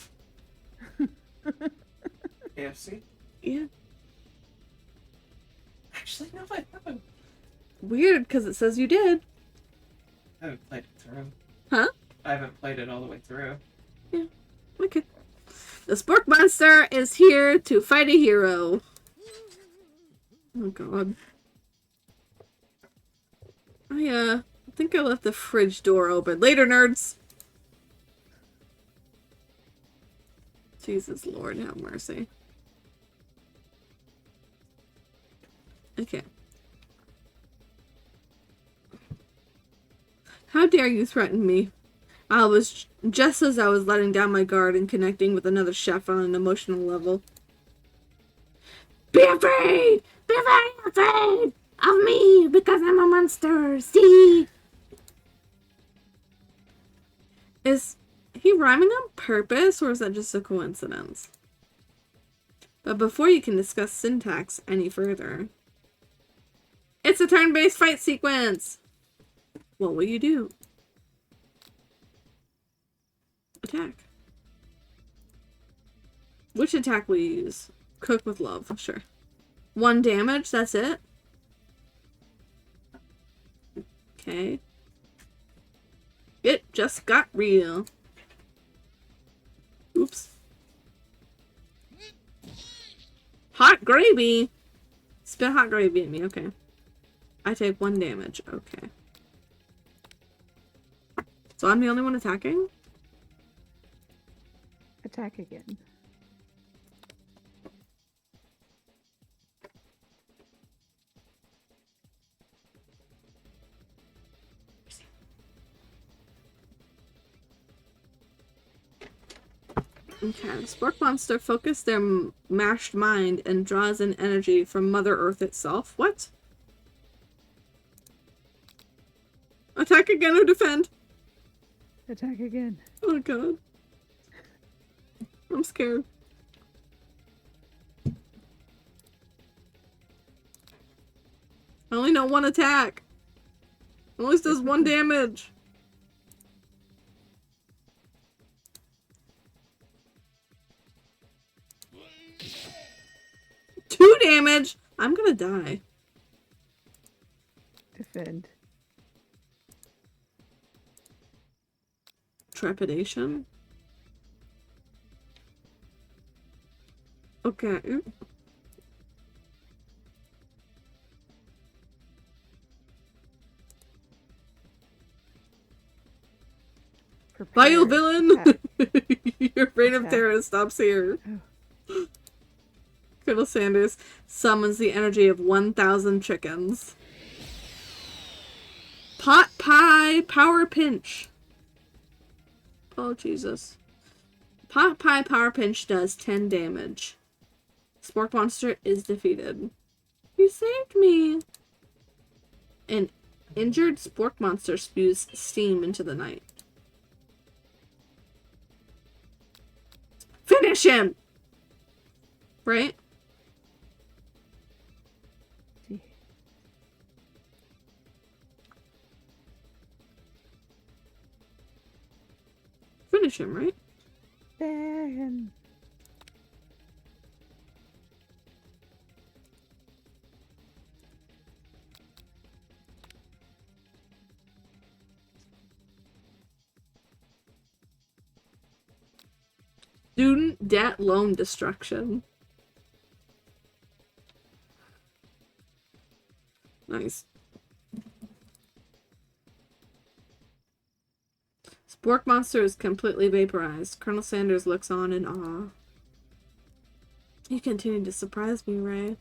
AFC? Yeah. Actually, no, I haven't. Weird, because it says you did. I haven't played it through. Huh? I haven't played it all the way through. Yeah. Okay. The Spork Monster is here to fight a hero. Oh, God. I think I left the fridge door open. Later, nerds! Jesus Lord, have mercy. Okay. How dare you threaten me? I was just as I was letting down my guard and connecting with another chef on an emotional level. Be afraid! Be very afraid of me because I'm a monster. See? Is he rhyming on purpose or is that just a coincidence? But before you can discuss syntax any further, it's a turn-based fight sequence. What will you do? Attack. Which attack will you use? Cook with love, sure. 1 damage, that's it? Okay. It just got real. Oops. Hot gravy! Spit hot gravy at me, okay. I take 1 damage, okay. So I'm the only one attacking? Attack again. Okay, Spork Monster focus their mashed mind and draws in energy from Mother Earth itself. What? Attack again or defend? Attack again. Oh god. I'm scared. I only know 1 attack. It only does 1 damage. Two damage! I'm gonna die. Defend. Trepidation? Okay. Prepare. Bio villain! Attack. Your reign of Attack. terror stops here. Oh. Colonel Sanders summons the energy of 1,000 chickens. Pot pie power pinch. Oh, Jesus. Pot Pie Power Pinch does 10 damage. Spork Monster is defeated. You saved me! An injured Spork Monster spews steam into the night. Finish him! Right? See. Finish him, right? Then Student debt loan destruction. Nice. Spork Monster is completely vaporized. Colonel Sanders looks on in awe. You continue to surprise me, Ray.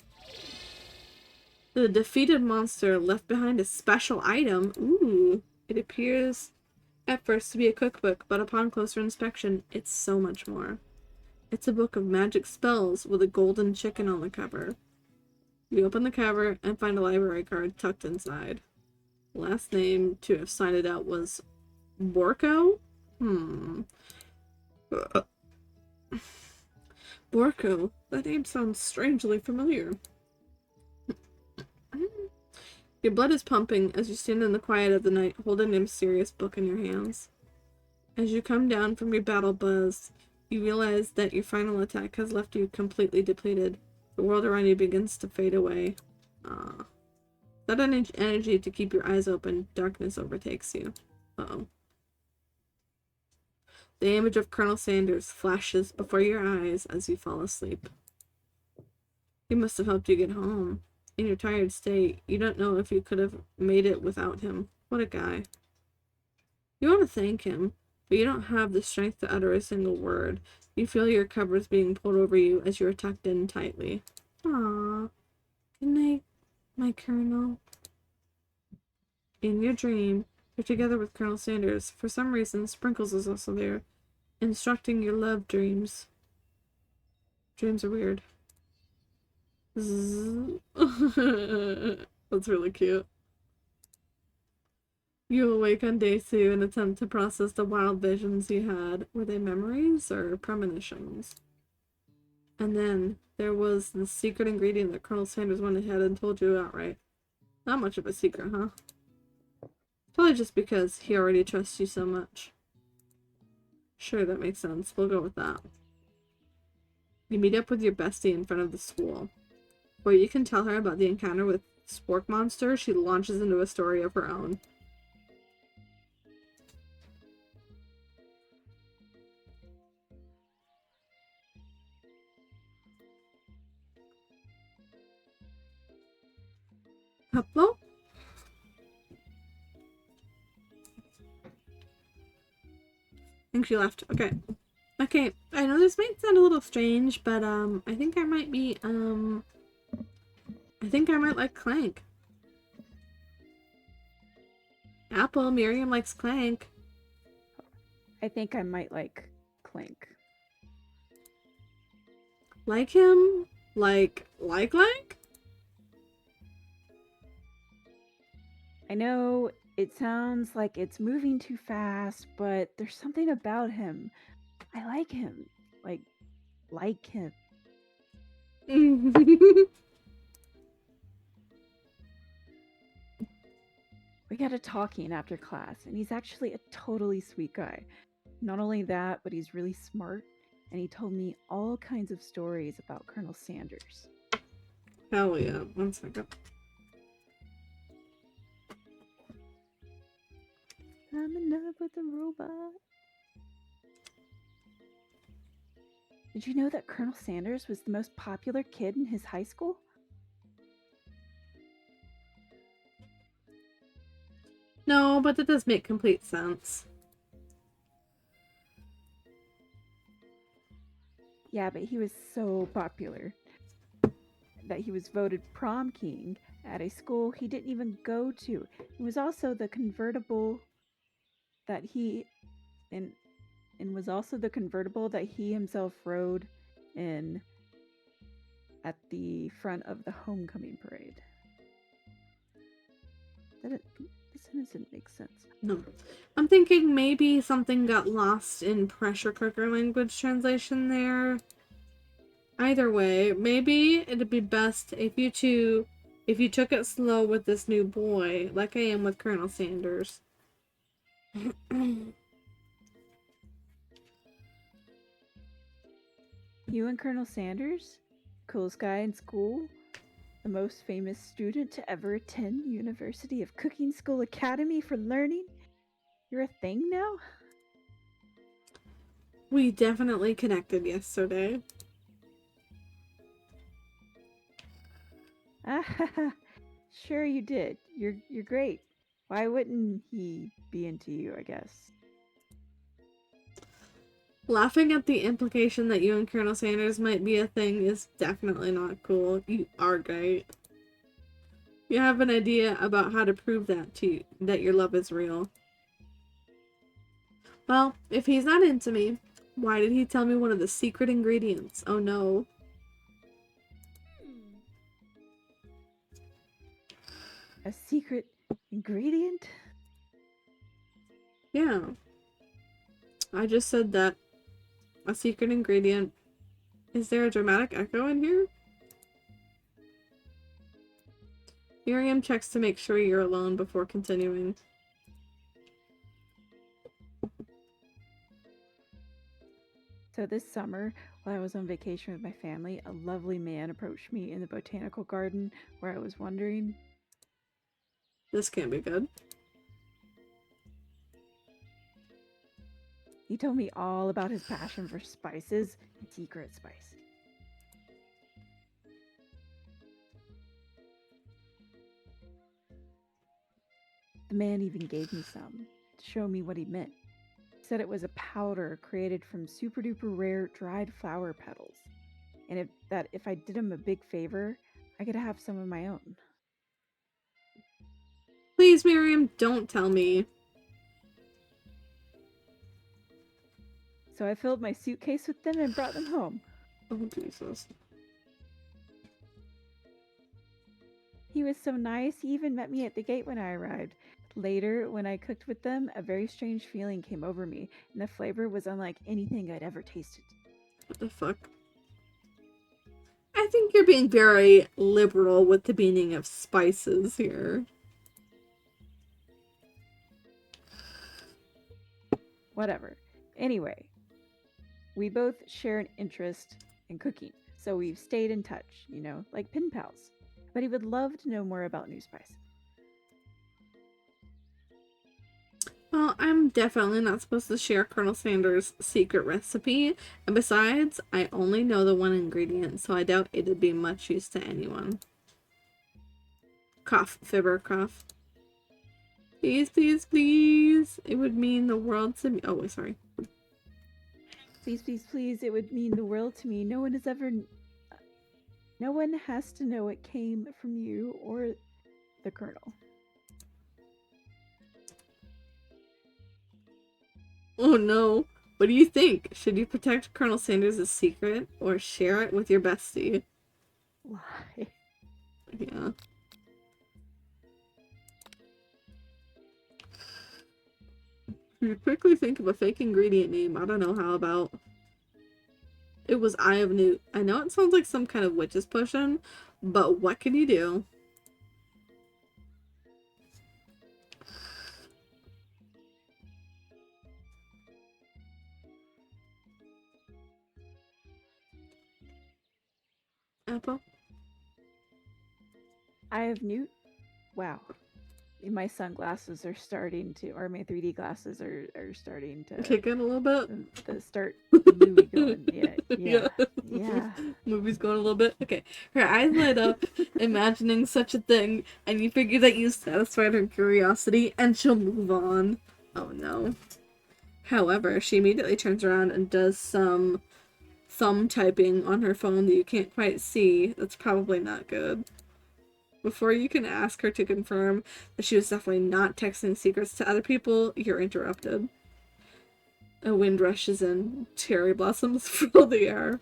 The defeated monster left behind a special item. Ooh. It appears at first to be a cookbook, but upon closer inspection, it's so much more. It's a book of magic spells with a golden chicken on the cover. You open the cover and find a library card tucked inside. Last name to have signed it out was Borko? Borko? That name sounds strangely familiar. Your blood is pumping as you stand in the quiet of the night, holding a mysterious book in your hands. As you come down from your battle buzz, you realize that your final attack has left you completely depleted. The world around you begins to fade away. That energy to keep your eyes open, darkness overtakes you. Uh-oh. The image of Colonel Sanders flashes before your eyes as you fall asleep. He must have helped you get home. In your tired state, you don't know if you could have made it without him. What a guy. You want to thank him, but you don't have the strength to utter a single word. You feel your covers being pulled over you as you are tucked in tightly. Aww. Good night, my Colonel. In your dream, you're together with Colonel Sanders. For some reason, Sprinkles is also there, instructing your love dreams. Dreams are weird. Zzz. That's really cute. You awake on day 2 and attempt to process the wild visions you had. Were they memories or premonitions? And then there was the secret ingredient that Colonel Sanders went ahead and told you outright. Not much of a secret, huh? Probably just because he already trusts you so much. Sure, that makes sense. We'll go with that. You meet up with your bestie in front of the school. Where you can tell her about the encounter with Spork Monster, she launches into a story of her own. Hello? I think she left. Okay. Okay, I know this might sound a little strange, but I think I might be I think I might like Clank. Apple, Miriam likes Clank. I think I might like Clank. Like him? Like Clank? I know it sounds like it's moving too fast, but there's something about him. I like him. Like him. We got a talking after class, and he's actually a totally sweet guy. Not only that, but he's really smart, and he told me all kinds of stories about Colonel Sanders. Hell yeah. 1 second. I'm in love with a robot. Did you know that Colonel Sanders was the most popular kid in his high school? No, but that does make complete sense. Yeah, but he was so popular that he was voted prom king at a school he didn't even go to. It was also the convertible that he and and was also the convertible that he himself rode in at the front of the homecoming parade. This sentence didn't make sense. No. I'm thinking maybe something got lost in pressure cooker language translation there. Either way, maybe it'd be best if you took it slow with this new boy, like I am with Colonel Sanders. You and Colonel Sanders? Coolest guy in school? The most famous student to ever attend University of Cooking School Academy for learning? You're a thing now? We definitely connected yesterday. Ah, sure you did. You're great. Why wouldn't he be into you, I guess? Laughing at the implication that you and Colonel Sanders might be a thing is definitely not cool. You are great. You have an idea about how to prove that your love is real. Well, if he's not into me, why did he tell me one of the secret ingredients? Oh no. A secret ingredient? Yeah. I just said that. A secret ingredient. Is there a dramatic echo in here? Miriam checks to make sure you're alone before continuing. So this summer, while I was on vacation with my family, a lovely man approached me in the botanical garden where I was wandering. This can't be good. He told me all about his passion for spices and secret spice. The man even gave me some to show me what he meant. He said it was a powder created from super duper rare dried flower petals, and if I did him a big favor, I could have some of my own. Please, Miriam, don't tell me. So I filled my suitcase with them and brought them home. Oh, Jesus. He was so nice, he even met me at the gate when I arrived. Later, when I cooked with them, a very strange feeling came over me, and the flavor was unlike anything I'd ever tasted. What the fuck? I think you're being very liberal with the meaning of spices here. Whatever. Anyway, we both share an interest in cooking, so we've stayed in touch, like pen pals. But he would love to know more about New Spice. Well, I'm definitely not supposed to share Colonel Sanders' secret recipe, and besides, I only know the one ingredient, so I doubt it'd be much use to anyone. Cough, fibber, cough. Please, please, please. It would mean the world to me. Oh, wait, sorry. Please, please, please, it would mean the world to me. No one has to know it came from you or the Colonel. Oh no. What do you think? Should you protect Colonel Sanders' secret or share it with your bestie? Lie. Yeah. You quickly think of a fake ingredient name. I don't know, how about... It was Eye of Newt. I know it sounds like some kind of witch's potion, but what can you do? Apple? Eye of Newt? Wow. My sunglasses are starting to, or my 3D glasses are starting to Kick in a little bit? start the movie going. Yeah. Movie's going a little bit. Okay. Her eyes light up, imagining such a thing, and you figure that you satisfied her curiosity, and she'll move on. Oh no. However, she immediately turns around and does some thumb typing on her phone that you can't quite see. That's probably not good. Before you can ask her to confirm that she was definitely not texting secrets to other people, you're interrupted. A wind rushes in. Cherry blossoms fill the air.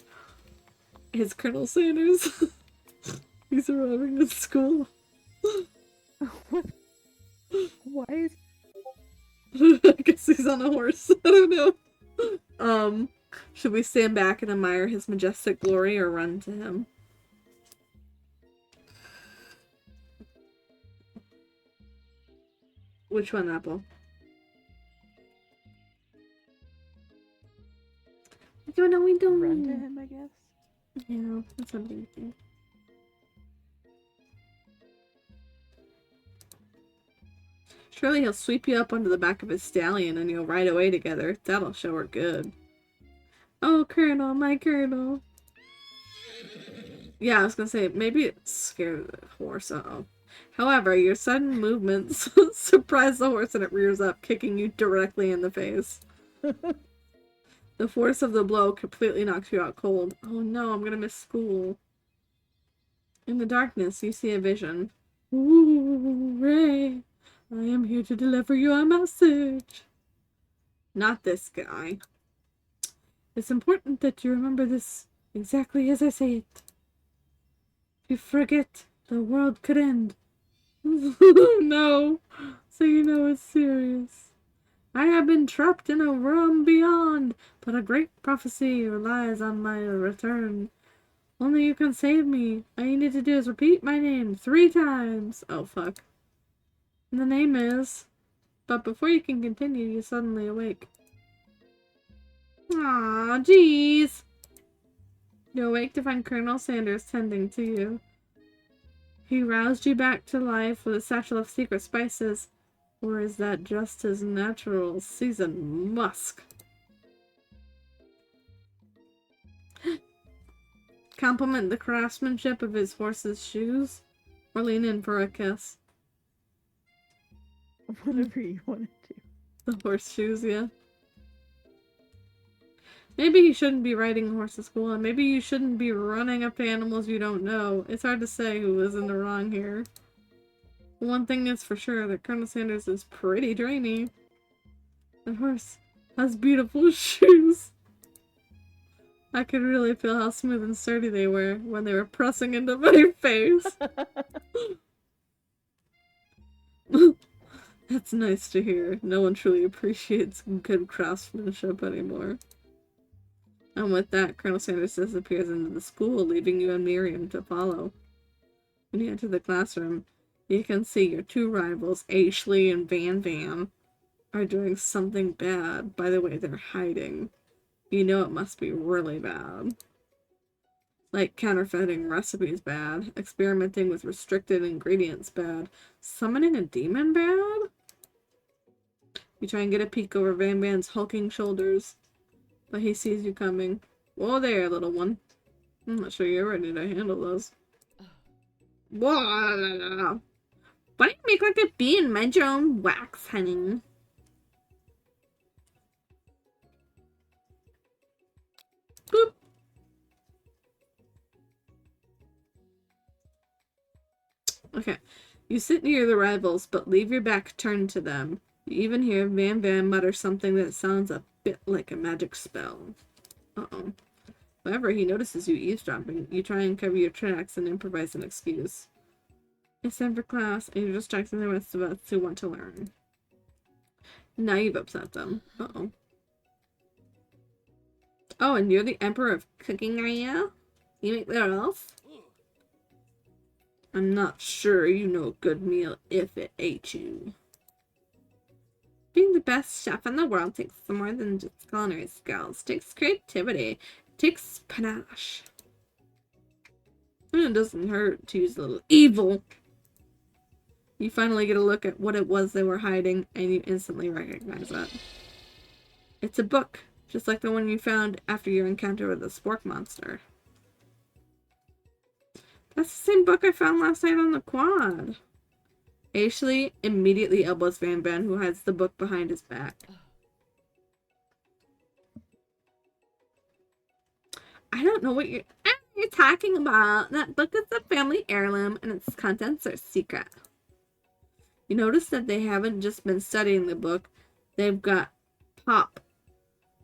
It's Colonel Sanders. He's arriving at school. What? Why is I guess he's on a horse. I don't know. Should we stand back and admire his majestic glory or run to him? Which one, Apple? We don't. run to him, I guess? Yeah, that's what I'm thinking. Surely he'll sweep you up onto the back of his stallion and you'll ride away together. That'll show her good. Oh, Colonel, my Colonel. Yeah, I was gonna say, maybe it scared the horse. Uh-oh. However, your sudden movements surprise the horse and it rears up, kicking you directly in the face. The force of the blow completely knocks you out cold. Oh no, I'm gonna miss school. In the darkness, you see a vision. Ooh, Ray, I am here to deliver you a message. Not this guy. It's important that you remember this exactly as I say it. If you forget, the world could end. No, so you know it's serious. I have been trapped in a realm beyond, but a great prophecy relies on my return. Only you can save me. All you need to do is repeat my name 3 times. Oh, fuck. And the name is... But before you can continue, you suddenly awake. Aw, jeez. You awake to find Colonel Sanders tending to you. He roused you back to life with a satchel of secret spices. Or is that just his natural seasoned musk? Compliment the craftsmanship of his horse's shoes? Or lean in for a kiss? Whatever you want to do. The horseshoes, yeah. Maybe he shouldn't be riding a horse to school, and maybe you shouldn't be running up to animals you don't know. It's hard to say who is in the wrong here. One thing is for sure, that Colonel Sanders is pretty drainy. The horse has beautiful shoes. I could really feel how smooth and sturdy they were when they were pressing into my face. That's nice to hear. No one truly appreciates good craftsmanship anymore. And with that, Colonel Sanders disappears into the school, leaving you and Miriam to follow. When you enter the classroom, you can see your 2 rivals, Ashley and Van Van, are doing something bad by the way they're hiding. You know it must be really bad. Like counterfeiting recipes bad, experimenting with restricted ingredients bad, summoning a demon bad? You try and get a peek over Van Van's hulking shoulders, but he sees you coming. Whoa there, little one. I'm not sure you're ready to handle those. Whoa! Why don't you make like a bee and mend your own wax, honey? Boop. Okay. You sit near the rivals, but leave your back turned to them. You even hear Van Van mutter something that sounds a bit like a magic spell. Uh-oh. However, he notices you eavesdropping. You try and cover your tracks and improvise an excuse. It's time for class, and you're distracting the rest of us who want to learn. Now you've upset them. Uh-oh. Oh, and you're the Emperor of Cooking, are you? You make that else? I'm not sure you know a good meal if it ate you. Being the best chef in the world takes more than just culinary skills. It takes creativity. It takes panache. And it doesn't hurt to use a little evil. You finally get a look at what it was they were hiding, and you instantly recognize it. It's a book, just like the one you found after your encounter with the spork monster. That's the same book I found last night on the quad. Ashley immediately elbows Van Van, who hides the book behind his back. I don't know what you're talking about. That book is a family heirloom, and its contents are secret. You notice that they haven't just been studying the book. They've got Pop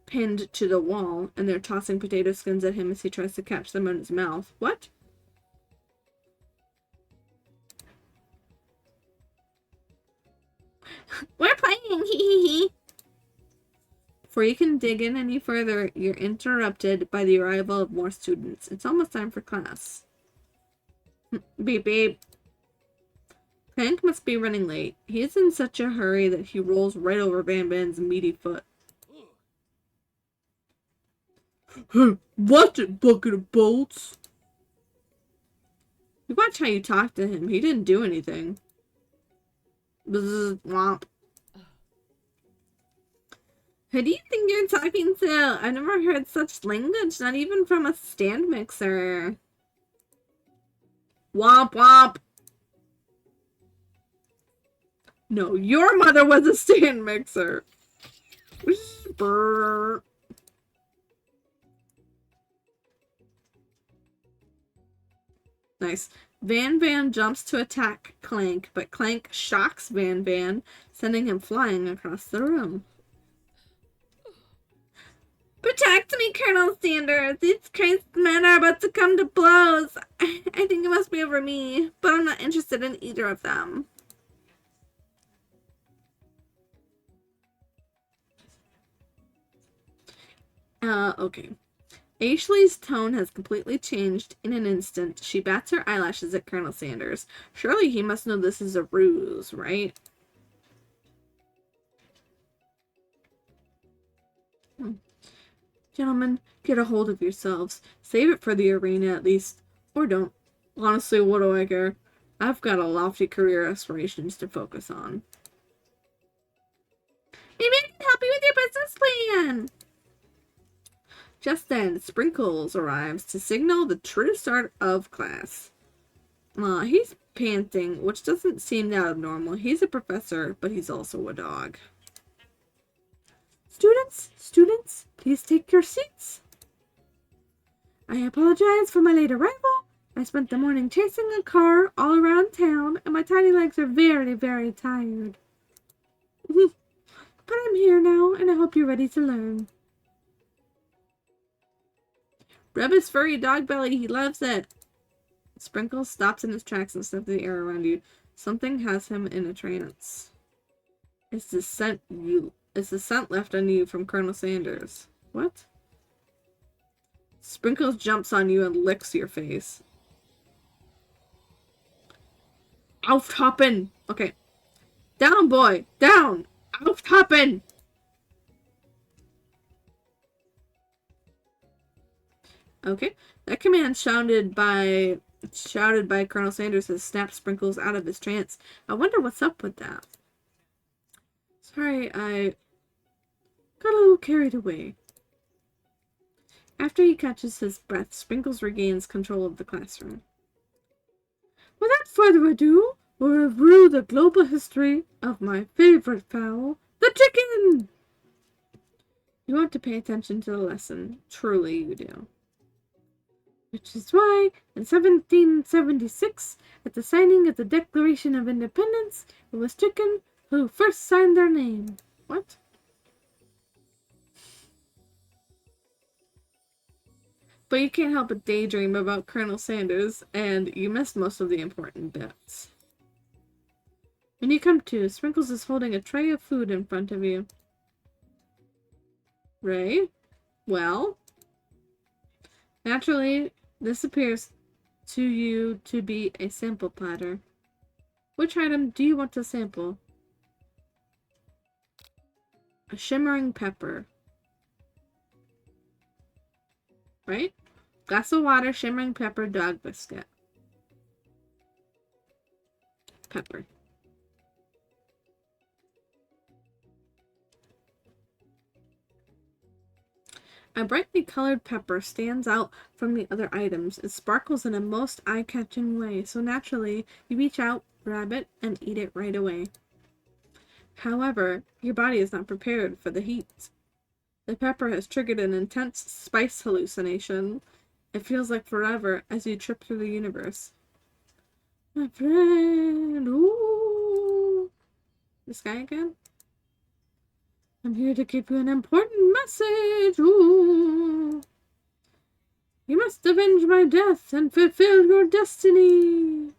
pinned to the wall, and they're tossing potato skins at him as he tries to catch them in his mouth. What? We're playing! Hee hee hee! Before you can dig in any further, you're interrupted by the arrival of more students. It's almost time for class. Beep beep. Hank must be running late. He is in such a hurry that he rolls right over Van Van's meaty foot. Hey, watch it, bucket of bolts! You watch how you talk to him. He didn't do anything. Bzz, womp. Who do you think you're talking to? I've never heard such language, not even from a stand mixer. Womp womp. No, your mother was a stand mixer. Brr. Nice. Van Van jumps to attack Clank, but Clank shocks Van Van, sending him flying across the room. Protect me, Colonel Sanders! These crazed men are about to come to blows! I think it must be over me, but I'm not interested in either of them. Okay. Ashley's tone has completely changed in an instant. She bats her eyelashes at Colonel Sanders. Surely he must know this is a ruse, right? Gentlemen, get a hold of yourselves. Save it for the arena at least. Or don't. Honestly, what do I care? I've got a lofty career aspirations to focus on. Maybe I can help you with your business plan! Just then, Sprinkles arrives to signal the true start of class. He's panting, which doesn't seem that abnormal. He's a professor, but he's also a dog. Students, please take your seats. I apologize for my late arrival. I spent the morning chasing a car all around town, and my tiny legs are very, very tired. But I'm here now, and I hope you're ready to learn. Rub his furry dog belly, he loves it. Sprinkles stops in his tracks and sniffs the air around you. Something has him in a trance. It's the scent left on you from Colonel Sanders. What? Sprinkles jumps on you and licks your face. Auftoppen! Okay. Down, boy! Down! Auftoppen! Okay. That command shouted by Colonel Sanders has snapped Sprinkles out of his trance. I wonder what's up with that. Sorry, I got a little carried away. After he catches his breath, Sprinkles regains control of the classroom. Without further ado, we'll review the global history of my favorite fowl, the chicken! You want to pay attention to the lesson. Truly you do. Which is why, in 1776, at the signing of the Declaration of Independence, it was chicken who first signed their name. What? But you can't help but daydream about Colonel Sanders, and you missed most of the important bits. When you come to, Sprinkles is holding a tray of food in front of you. Ray? Well? Naturally, this appears to you to be a sample platter. Which item do you want to sample? A shimmering pepper. Right? Glass of water, shimmering pepper, dog biscuit. Pepper. A brightly colored pepper stands out from the other items. It sparkles in a most eye-catching way, so naturally, you reach out, grab it, and eat it right away. However, your body is not prepared for the heat. The pepper has triggered an intense spice hallucination. It feels like forever as you trip through the universe. My friend, ooh. This guy again? I'm here to give you an important message. Ooh. You must avenge my death and fulfill your destiny.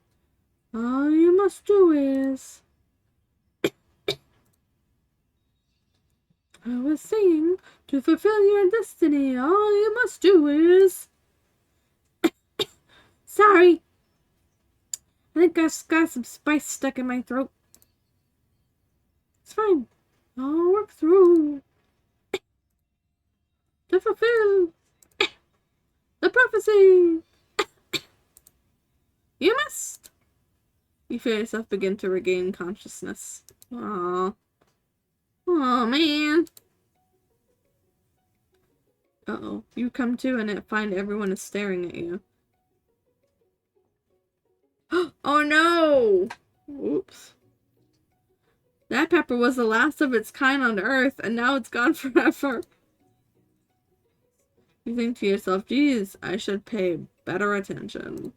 All you must do is... I was saying, to fulfill your destiny, all you must do is... Sorry. I think I just got some spice stuck in my throat. It's fine. I'll work through to fulfill the prophecy. You must. You feel yourself begin to regain consciousness. Aww. Oh man. Uh-oh. You come to and find everyone is staring at you. Oh no! Oops. That pepper was the last of its kind on Earth, and now it's gone forever. You think to yourself, geez, I should pay better attention.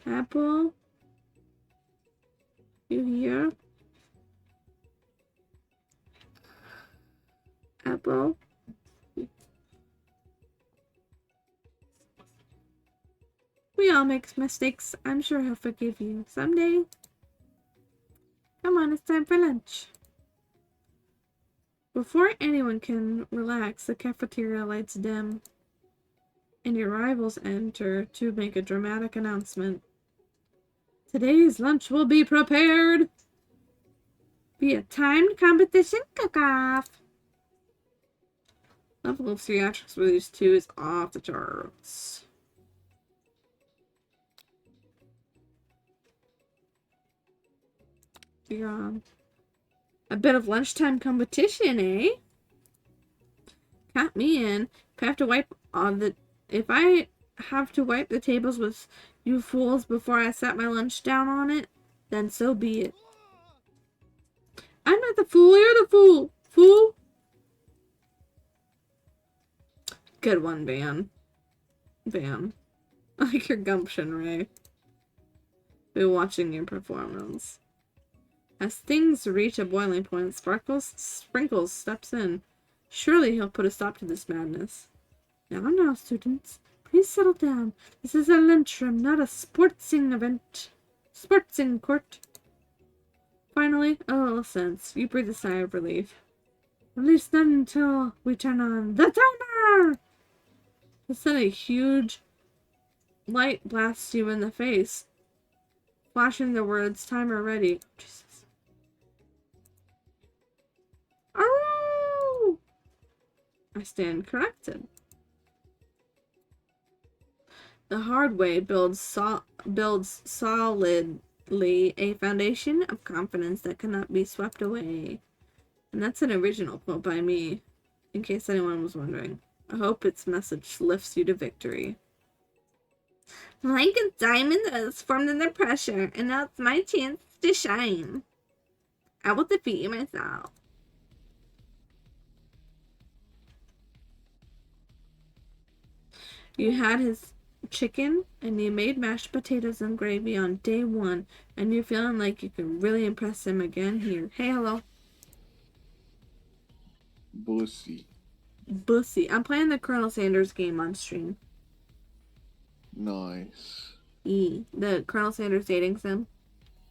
Apple? You here? Apple? We all make mistakes. I'm sure he'll forgive you someday. Come on, it's time for lunch. Before anyone can relax, the cafeteria lights dim, and your rivals enter to make a dramatic announcement. Today's lunch will be prepared via timed competition cook-off. Level of theatrics for these two is off the charts. You're on a bit of lunchtime competition, eh? Count me in. If I have to wipe the tables with you fools before I set my lunch down on it, then so be it. I'm not the fool, you're the fool! Fool! Good one, Van. Van. I like your gumption, Ray. Been watching your performance. As things reach a boiling point, Sprinkles steps in. Surely he'll put a stop to this madness. Now, students. Please settle down. This is a lunchroom, not a sportsing event. Sportsing court. Finally, a little sense. You breathe a sigh of relief. At least not until we turn on the timer! Then a huge light blasts you in the face, flashing the words, timer ready. Jesus. Oh! I stand corrected. The hard way builds solidly a foundation of confidence that cannot be swept away. And that's an original quote by me, in case anyone was wondering. I hope its message lifts you to victory. Like a diamond that is formed under pressure, and now it's my chance to shine. I will defeat you myself. You had his chicken, and you made mashed potatoes and gravy on day one, and you're feeling like you can really impress him again here. Hey, hello. Bussy. Bussy. I'm playing the Colonel Sanders game on stream. Nice. The Colonel Sanders dating sim.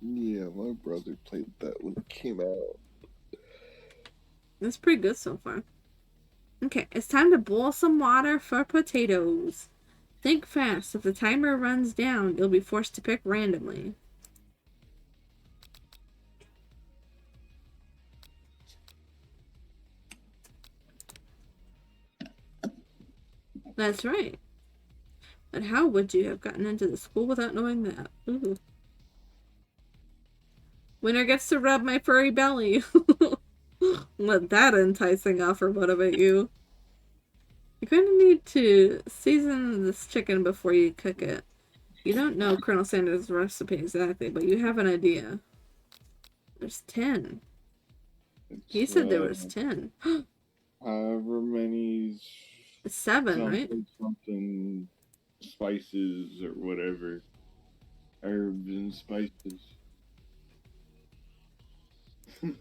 Yeah, my brother played that when it came out. It's pretty good so far. Okay, it's time to boil some water for potatoes. Think fast. If the timer runs down, you'll be forced to pick randomly. That's right. But how would you have gotten into the school without knowing that? Ooh. Winner gets to rub my furry belly. Let that enticing offer motivate you. You're going to need to season this chicken before you cook it. You don't know Colonel Sanders' recipe exactly, but you have an idea. There's 10. He said there was 10. However many... 7, right? Something spices or whatever. Herbs and spices. Okay.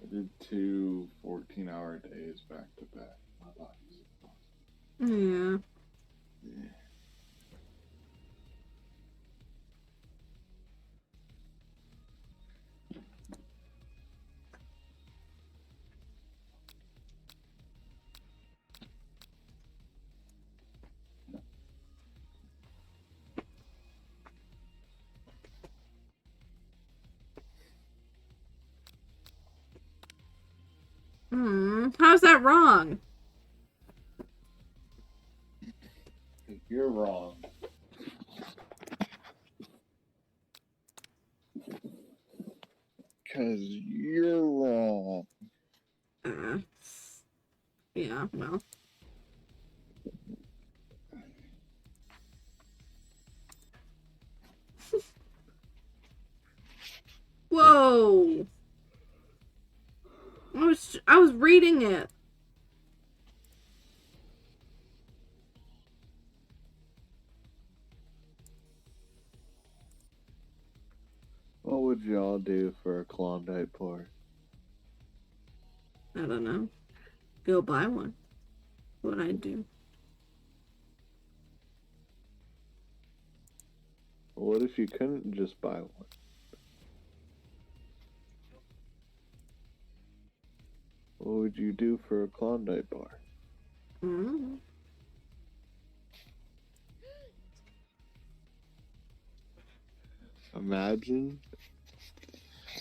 I did 2 14-hour days back to back. My body's exhausted. Yeah. Yeah. How's that wrong? You're wrong. Because you're wrong. Uh, yeah, well. Whoa! I was reading it. What would y'all do for a Klondike bar? I don't know. Go buy one. What I'd do. What if you couldn't just buy one? What would you do for a Klondike bar? Mm. Imagine.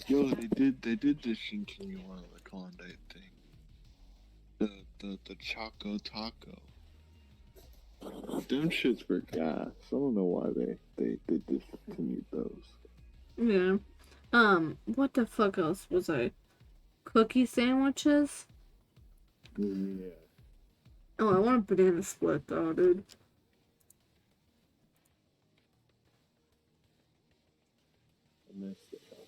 Yo, they did this Shinking one of the Klondike thing. The Choco Taco. Them shits were gas. I don't know why they discontinued those. Yeah. What the fuck else was I? Cookie sandwiches? Yeah. Oh, I want a banana split though, dude. I missed the chocolate.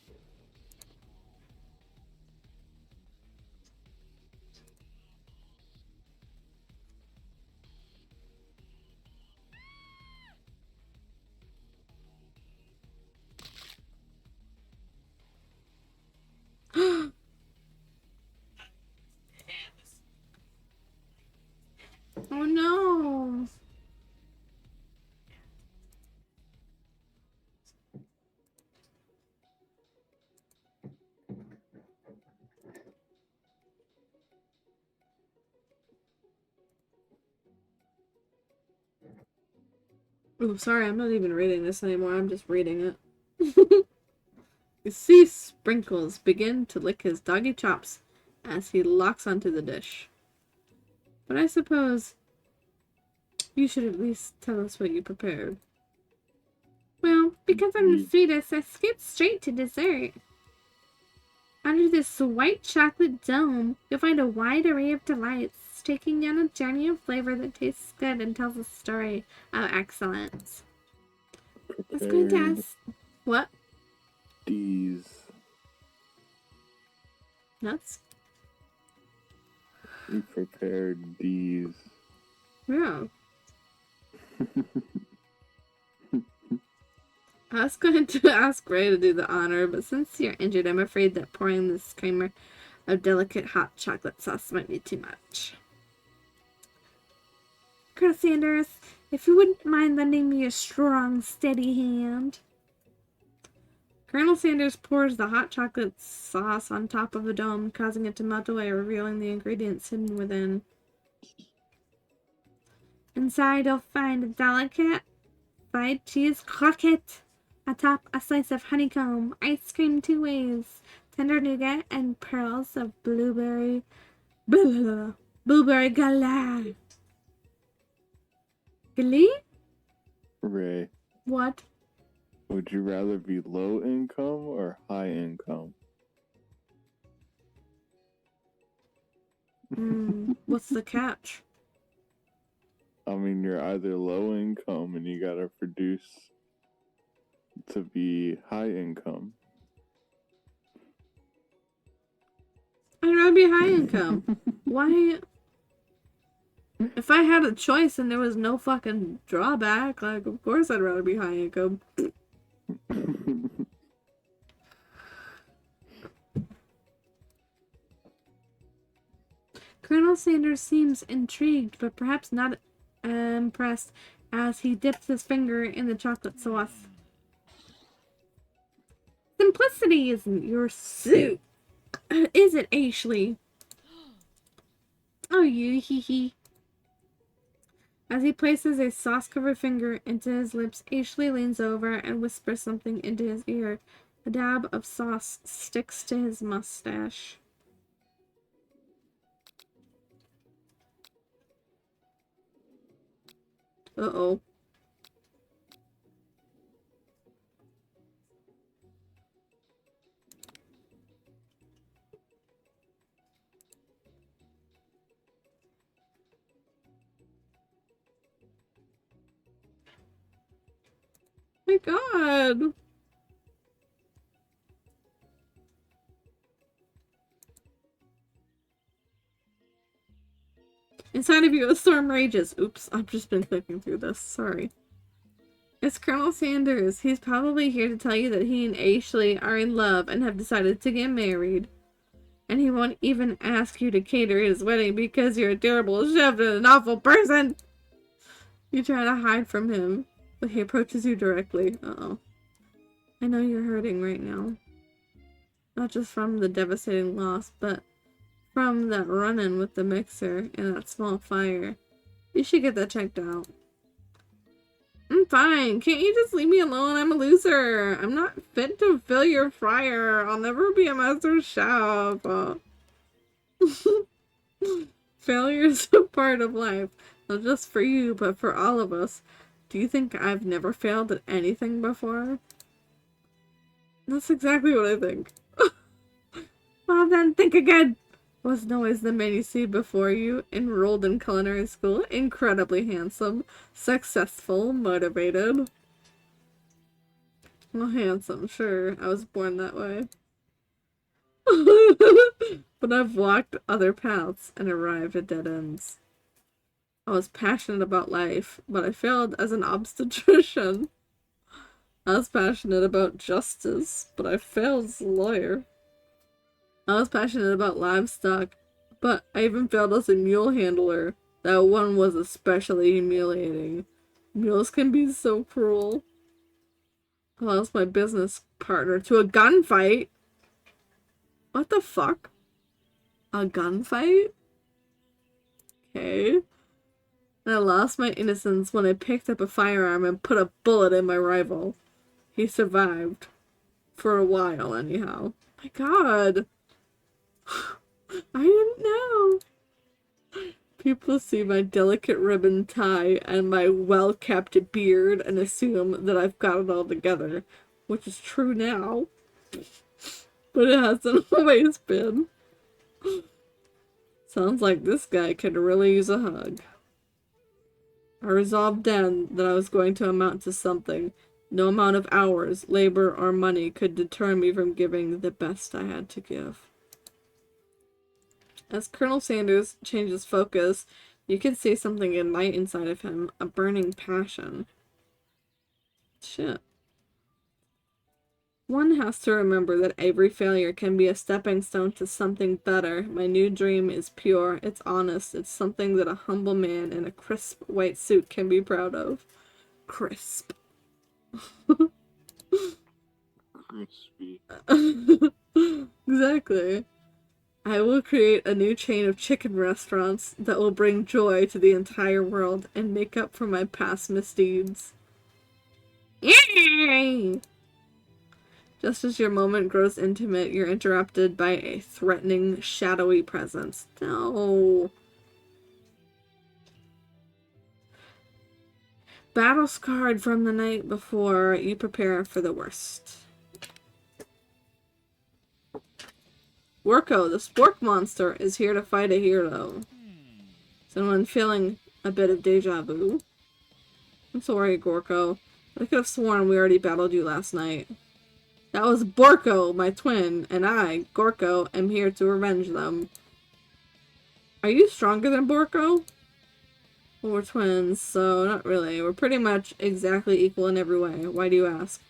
Oh no. Oh, sorry, I'm not even reading this anymore. I'm just reading it. You see Sprinkles begin to lick his doggy chops as he locks onto the dish. But I suppose you should at least tell us what you prepared. Well, because I'm the sweetest, I skipped straight to dessert. Under this white chocolate dome, you'll find a wide array of delights, taking you on a journey of flavor that tastes good and tells a story of excellence. It's going to Prepared ask... What? these. Nuts? We prepared these. Yeah. I was going to ask Ray to do the honor, but since you're injured, I'm afraid that pouring this creamer of delicate hot chocolate sauce might be too much. Colonel Sanders, if you wouldn't mind lending me a strong, steady hand. Colonel Sanders pours the hot chocolate sauce on top of the dome, causing it to melt away, revealing the ingredients hidden within. Inside, you'll find a delicate fried cheese croquette. Atop, a slice of honeycomb, ice cream 2 ways, tender nougat, and pearls of blueberry galette. Glee? Ray, What? would you rather be low income or high income? What's the catch? I mean, you're either low income and you gotta produce to be high income. I'd rather be high income. Why? If I had a choice and there was no fucking drawback, like, of course I'd rather be high income. Colonel Sanders seems intrigued, but perhaps not impressed, as he dips his finger in the chocolate sauce. Simplicity isn't your suit, is it, Ashley? Oh, you, hee hee. As he places a sauce-covered finger into his lips, Ashley leans over and whispers something into his ear. A dab of sauce sticks to his mustache. Uh-oh. My God. Inside of you, a storm rages. Oops, I've just been clicking through this. Sorry. It's Colonel Sanders. He's probably here to tell you that he and Ashley are in love and have decided to get married. And he won't even ask you to cater his wedding because you're a terrible chef and an awful person. You try to hide from him, but he approaches you directly. Uh-oh. I know you're hurting right now. Not just from the devastating loss, but from that run-in with the mixer and that small fire. You should get that checked out. I'm fine. Can't you just leave me alone? I'm a loser. I'm not fit to fill your fryer. I'll never be a master chef. Failure's a part of life. Not just for you, but for all of us. Do you think I've never failed at anything before? That's exactly what I think. Well then, think again. Wasn't always the man you see before you, enrolled in culinary school, incredibly handsome, successful, motivated. Well, handsome, sure. I was born that way. But I've walked other paths and arrived at dead ends. I was passionate about life, but I failed as an obstetrician. I was passionate about justice, but I failed as a lawyer. I was passionate about livestock, but I even failed as a mule handler. That one was especially humiliating. Mules can be so cruel. I lost my business partner to a gunfight. What the fuck? A gunfight? Okay. And I lost my innocence when I picked up a firearm and put a bullet in my rival. He survived. For a while, anyhow. My God. I didn't know. People see my delicate ribbon tie and my well-kept beard and assume that I've got it all together, which is true now. But it hasn't always been. Sounds like this guy could really use a hug. I resolved then that I was going to amount to something. No amount of hours, labor, or money could deter me from giving the best I had to give. As Colonel Sanders changes focus, you can see something ignite inside of him, a burning passion. Shit. One has to remember that every failure can be a stepping stone to something better. My new dream is pure, it's honest, it's something that a humble man in a crisp white suit can be proud of. Crisp. Crispy. Exactly. I will create a new chain of chicken restaurants that will bring joy to the entire world and make up for my past misdeeds. Yay! Just as your moment grows intimate, you're interrupted by a threatening, shadowy presence. No. Battle scarred from the night before, you prepare for the worst. Worko, the spork monster, is here to fight a hero. Is anyone feeling a bit of deja vu? I'm sorry, Gorko. I could have sworn we already battled you last night. That was Borko, my twin, and I, Gorko, am here to revenge them. Are you stronger than Borko? Well, we're twins, so not really. We're pretty much exactly equal in every way. Why do you ask?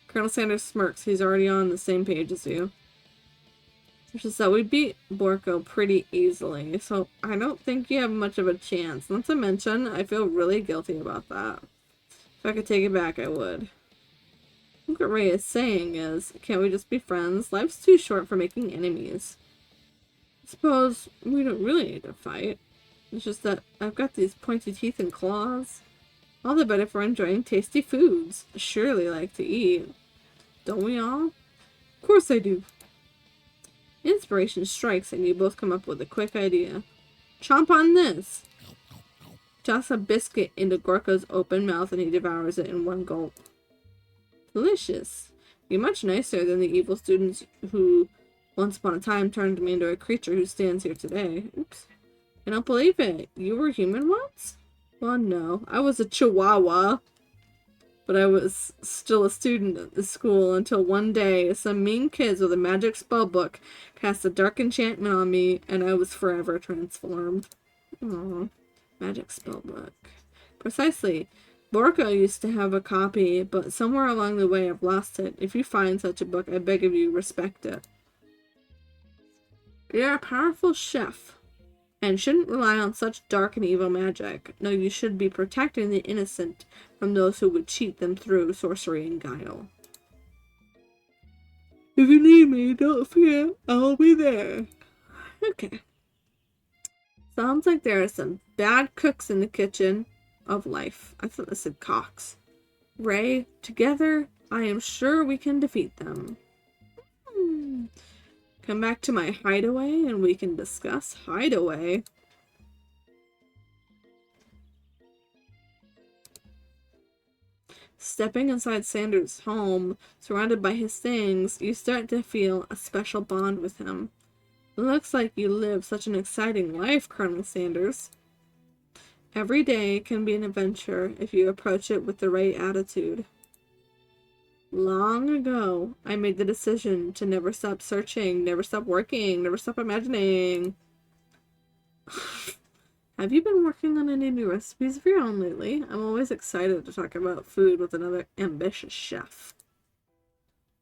Colonel Sanders smirks. He's already on the same page as you. Which is that we beat Borko pretty easily, so I don't think you have much of a chance. Not to mention, I feel really guilty about that. If I could take it back, I would. What Ray is saying is, can't we just be friends? Life's too short for making enemies. I suppose we don't really need to fight. It's just that I've got these pointy teeth and claws. All the better for enjoying tasty foods. Surely like to eat. Don't we all? Of course I do. Inspiration strikes and you both come up with a quick idea. Chomp on this! Toss a biscuit into Gorko's open mouth and he devours it in one gulp. Delicious. You're much nicer than the evil students who once upon a time turned me into a creature who stands here today. Oops. I don't believe it. You were human once? Well, no. I was a chihuahua. But I was still a student at the school until one day some mean kids with a magic spell book cast a dark enchantment on me and I was forever transformed. Aww. Magic spell book. Precisely. Borko used to have a copy, but somewhere along the way I've lost it. If you find such a book, I beg of you, respect it. You're a powerful chef, and shouldn't rely on such dark and evil magic. No, you should be protecting the innocent from those who would cheat them through sorcery and guile. If you need me, don't fear, I'll be there. Okay. Sounds like there are some bad cooks in the kitchen of life. I thought this said cocks. Ray, together, I am sure we can defeat them. Come back to my hideaway and we can discuss hideaway. Stepping inside Sanders' home, surrounded by his things, you start to feel a special bond with him. It looks like you live such an exciting life, Colonel Sanders. Every day can be an adventure if you approach it with the right attitude. Long ago, I made the decision to never stop searching, never stop working, never stop imagining. Have you been working on any new recipes of your own lately? I'm always excited to talk about food with another ambitious chef.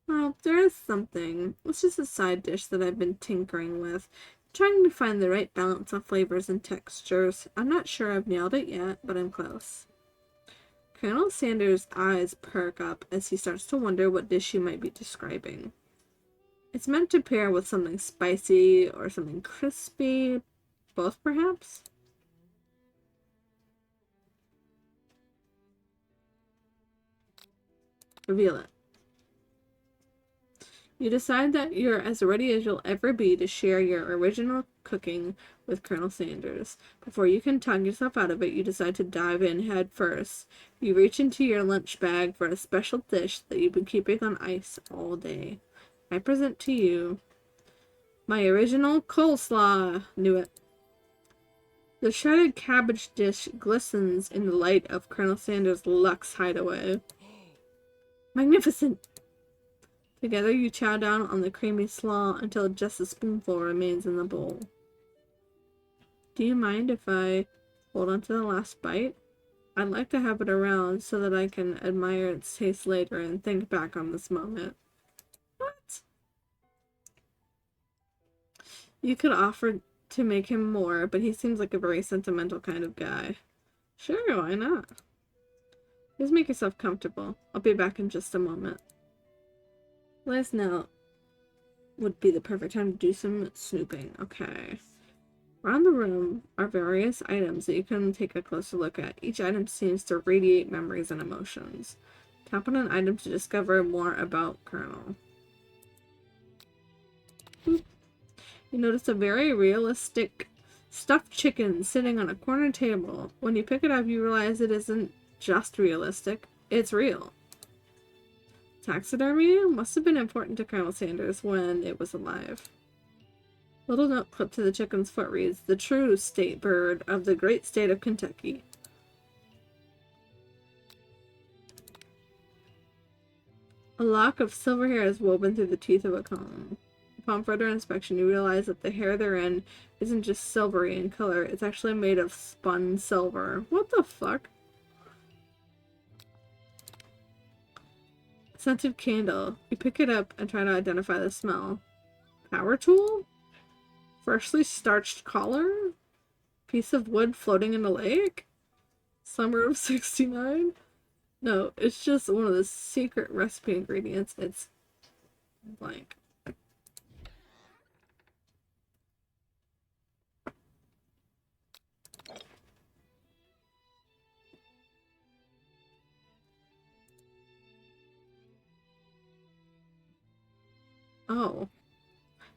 Well, there is something. It's just a side dish that I've been tinkering with, trying to find the right balance of flavors and textures. I'm not sure I've nailed it yet, but I'm close. Colonel Sanders' eyes perk up as he starts to wonder what dish you might be describing. It's meant to pair with something spicy or something crispy. Both, perhaps? Reveal it. You decide that you're as ready as you'll ever be to share your original cooking with Colonel Sanders. Before you can talk yourself out of it, you decide to dive in head first. You reach into your lunch bag for a special dish that you've been keeping on ice all day. I present to you my original coleslaw. Knew it. The shredded cabbage dish glistens in the light of Colonel Sanders' luxe hideaway. Magnificent! Together you chow down on the creamy slaw until just a spoonful remains in the bowl. Do you mind if I hold on to the last bite? I'd like to have it around so that I can admire its taste later and think back on this moment. What? You could offer to make him more, but he seems like a very sentimental kind of guy. Sure, why not? Just make yourself comfortable. I'll be back in just a moment. Last now would be the perfect time to do some snooping. Okay. Around the room are various items that you can take a closer look at. Each item seems to radiate memories and emotions. Tap on an item to discover more about Colonel. You notice a very realistic stuffed chicken sitting on a corner table. When you pick it up, you realize it isn't just realistic, it's real. Taxidermy must have been important to Colonel Sanders when it was alive. Little note clipped to the chicken's foot reads, "The true state bird of the great state of Kentucky." A lock of silver hair is woven through the teeth of a comb. Upon further inspection, you realize that the hair they're in isn't just silvery in color, it's actually made of spun silver. What the fuck? Scented candle. You pick it up and try to identify the smell. Power tool? Freshly starched collar? Piece of wood floating in a lake? Summer of 69? No, it's just one of the secret recipe ingredients. It's blank. Oh.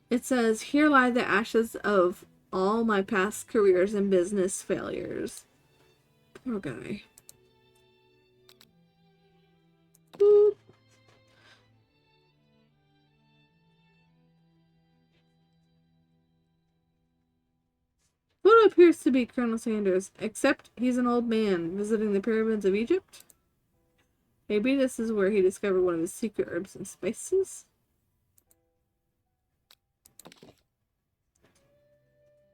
It says, here lie the ashes of all my past careers and business failures. Poor guy. Boop. Photo appears to be Colonel Sanders, except he's an old man visiting the pyramids of Egypt. Maybe this is where he discovered one of his secret herbs and spices?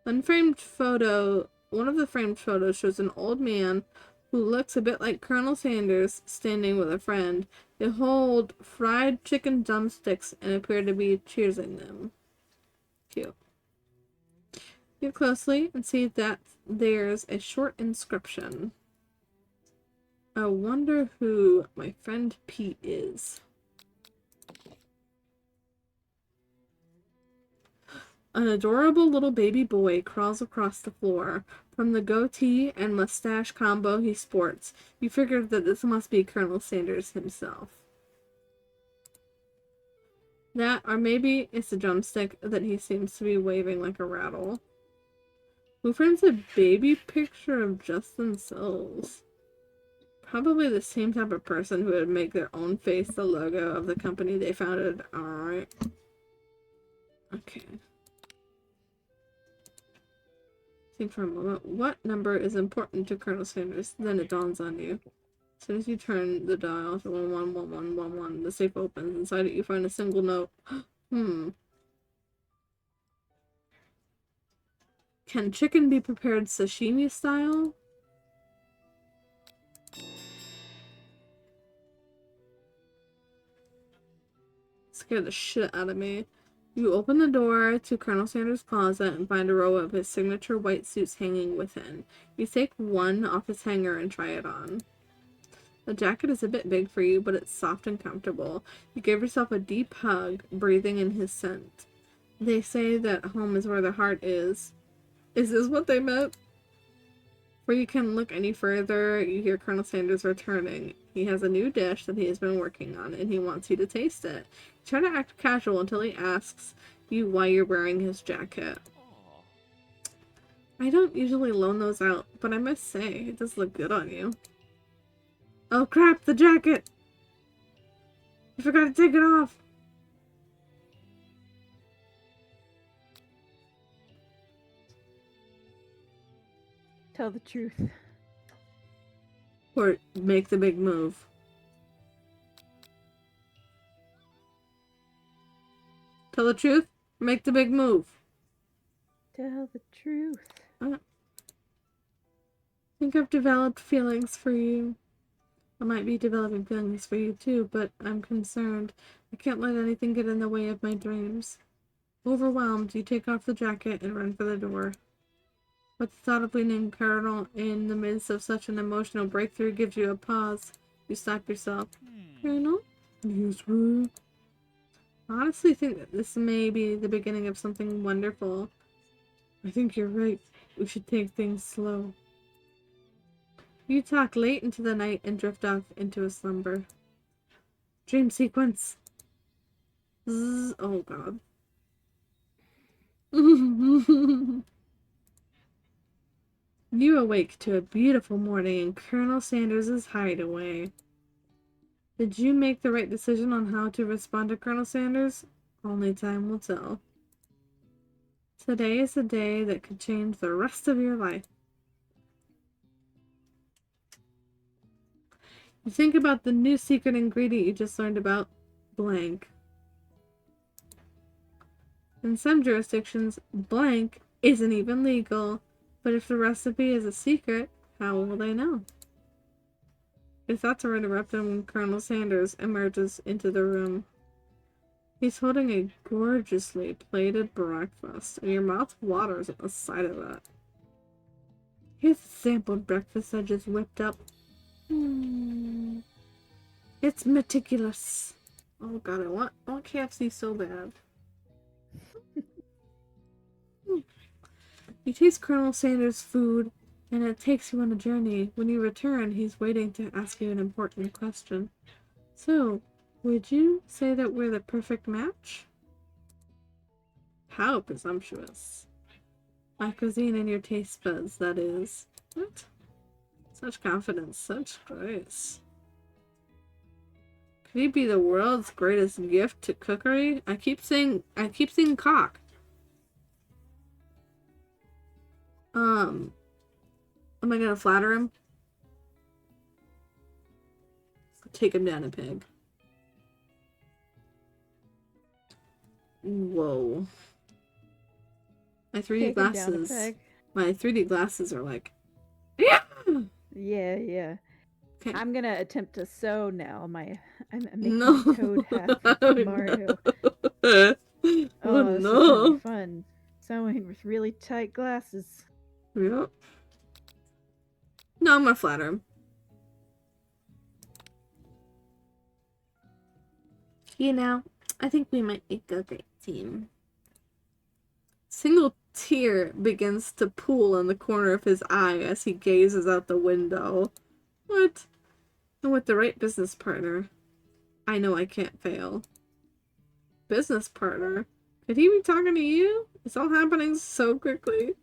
Unframed photo. One of the framed photos shows an old man who looks a bit like Colonel Sanders standing with a friend. They hold fried chicken drumsticks and appear to be cheersing them. Cute. Look closely and see that there's a short inscription. I wonder who my friend Pete is. An adorable little baby boy crawls across the floor. From the goatee and mustache combo he sports, you figured that this must be Colonel Sanders himself. That, or maybe it's a drumstick that he seems to be waving like a rattle. Who frames a baby picture of just themselves? Probably the same type of person who would make their own face the logo of the company they founded. Alright. Okay. Think for a moment. What number is important to Colonel Sanders? Then it dawns on you. As soon as you turn the dial to 111111, the safe opens. Inside it you find a single note. Can chicken be prepared sashimi style? Scared the shit out of me. You open the door to Colonel Sanders' closet and find a row of his signature white suits hanging within. You take one off his hanger and try it on. The jacket is a bit big for you, but it's soft and comfortable. You give yourself a deep hug, breathing in his scent. They say that home is where the heart is. Is this what they meant? Before you can look any further, you hear Colonel Sanders returning. He has a new dish that he has been working on, and he wants you to taste it. You try to act casual until he asks you why you're wearing his jacket. I don't usually loan those out, but I must say, it does look good on you. Oh crap, the jacket! I forgot to take it off! Tell the truth. Or make the big move. Tell the truth, make the big move. Tell the truth. I think I've developed feelings for you. I might be developing feelings for you too, but I'm concerned. I can't let anything get in the way of my dreams. Overwhelmed, you take off the jacket and run for the door. But the thought of leaving Colonel in the midst of such an emotional breakthrough gives you a pause. You stop yourself. Colonel? Yes, sir. I honestly think that this may be the beginning of something wonderful. I think you're right. We should take things slow. You talk late into the night and drift off into a slumber. Dream sequence. Zzz. Oh god. You awake to a beautiful morning in Colonel Sanders' hideaway. Did you make the right decision on how to respond to Colonel Sanders? Only time will tell. Today is a day that could change the rest of your life. You think about the new secret ingredient you just learned about. Blank. In some jurisdictions, blank isn't even legal. But if the recipe is a secret, how will they know? Your thoughts are interrupted when Colonel Sanders emerges into the room. He's holding a gorgeously plated breakfast, and your mouth waters at the sight of it. Here's the sampled breakfast I just whipped up. It's meticulous. Oh god, I want KFC so bad. You taste Colonel Sanders' food, and it takes you on a journey. When you return, he's waiting to ask you an important question. So, would you say that we're the perfect match? How presumptuous. My cuisine and your taste buds, that is. What? Such confidence, such grace. Could he be the world's greatest gift to cookery? I keep seeing cock. Am I gonna flatter him? Take him down a peg. Whoa. My 3D glasses. My 3D glasses are like. Yeah. Yeah. Okay. I'm gonna attempt to sew now. I'm making No. a toad hat for tomorrow. Oh This is gonna no. be fun. Sewing with really tight glasses. Yep. No, I'm gonna flatter him. You know, I think we might make a great team. Single tear begins to pool in the corner of his eye as he gazes out the window. What? And with the right business partner, I know I can't fail. Business partner? Could he be talking to you? It's all happening so quickly.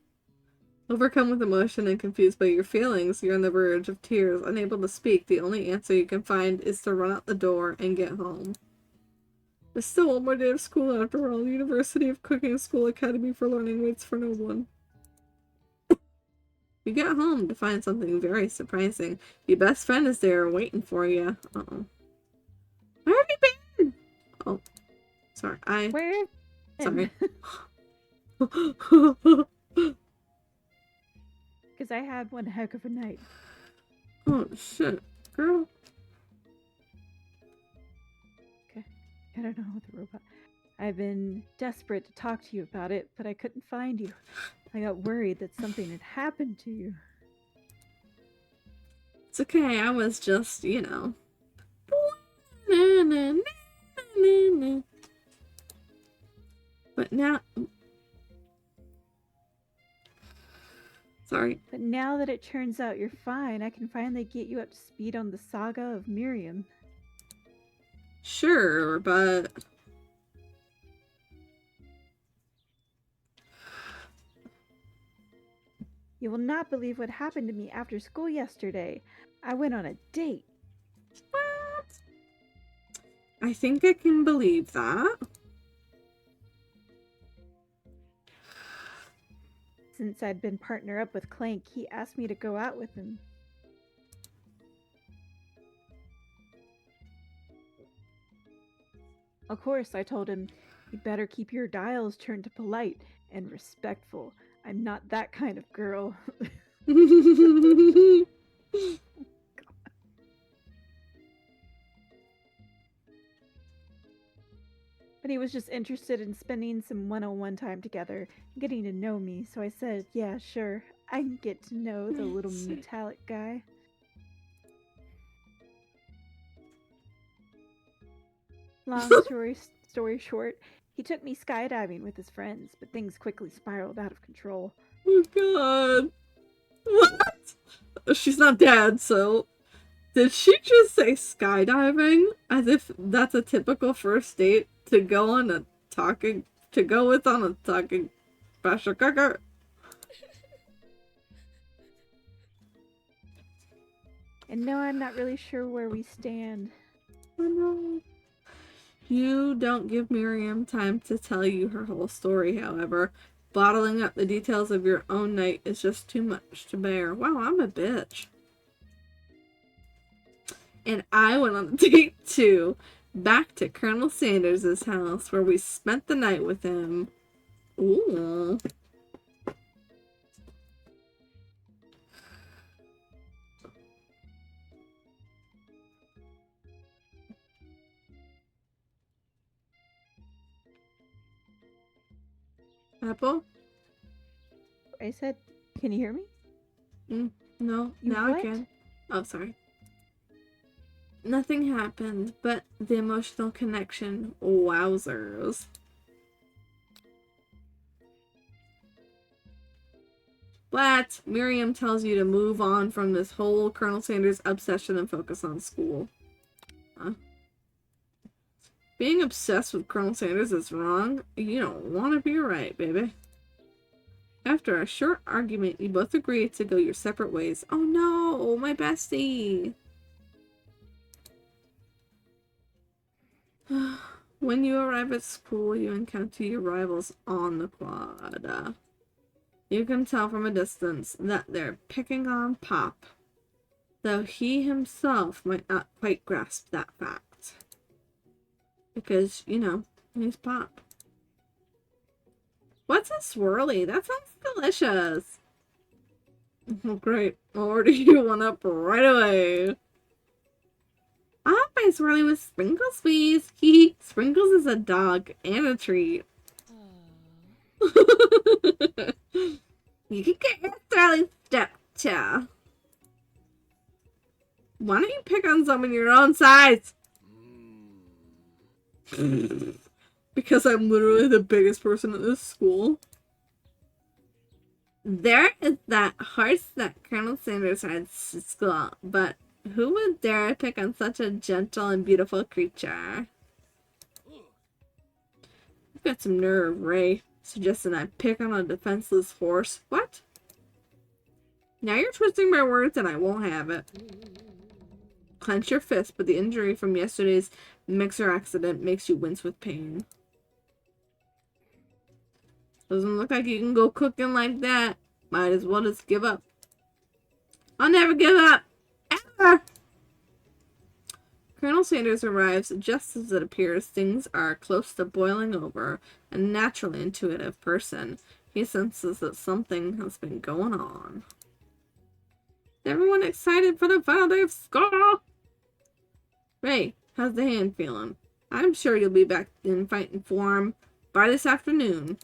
Overcome with emotion and confused by your feelings, you're on the verge of tears, unable to speak. The only answer you can find is to run out the door and get home. There's still one more day of school after all. University of Cooking School Academy for Learning waits for no one. You get home to find something very surprising. Your best friend is there waiting for you. Uh-oh. Where have you been? Oh. Sorry, Where? Sorry. Because I had one heck of a night. Oh, shit. Girl. I don't know the robot. I've been desperate to talk to you about it, but I couldn't find you. I got worried that something had happened to you. It's okay, I was just, you know. But now... Sorry. But now that it turns out you're fine, I can finally get you up to speed on the saga of Miriam. Sure, but... You will not believe what happened to me after school yesterday. I went on a date. What? I think I can believe that. Since I'd been partner up with Clank, he asked me to go out with him. Of course, I told him, you better keep your dials turned to polite and respectful. I'm not that kind of girl. But he was just interested in spending some one-on-one time together, getting to know me, so I said, yeah, sure, I can get to know the little metallic guy. Long story short, he took me skydiving with his friends, but things quickly spiraled out of control. Oh god. What? She's not dead, so... Did she just say skydiving? As if that's a typical first date to go on a talking... to go with on a talking pressure cooker? And no, I'm not really sure where we stand. Oh no. You don't give Miriam time to tell you her whole story, however. Bottling up the details of your own night is just too much to bear. Wow, I'm a bitch. And I went on a date too, back to Colonel Sanders' house, where we spent the night with him. Ooh. Apple? I said, can you hear me? No, You now what? I can. Oh, sorry. Nothing happened, but the emotional connection. Wowzers. But Miriam tells you to move on from this whole Colonel Sanders obsession and focus on school. Huh? Being obsessed with Colonel Sanders is wrong. You don't want to be right, baby. After a short argument, you both agree to go your separate ways. Oh no, my bestie. When you arrive at school, you encounter your rivals on the quad. You can tell from a distance that they're picking on Pop, though he himself might not quite grasp that fact. Because, you know, he's Pop. What's a swirly? That sounds delicious. Oh, great. I'll order you one up right away. I'll have my swirly with Sprinkles, please. Sprinkles is a dog and a treat. You can get your swirly step too. Why don't you pick on someone your own size? Because I'm literally the biggest person at this school. There is that horse that Colonel Sanders rides to school, but who would dare pick on such a gentle and beautiful creature? You've got some nerve, Ray. Suggesting I pick on a defenseless horse. What? Now you're twisting my words and I won't have it. Clench your fist, but the injury from yesterday's mixer accident makes you wince with pain. Doesn't look like you can go cooking like that. Might as well just give up. I'll never give up. Ever! Colonel Sanders arrives just as it appears things are close to boiling over. A naturally intuitive person, he senses that something has been going on. Is everyone excited for the final day of school? Ray, how's the hand feeling? I'm sure you'll be back in fighting form by this afternoon.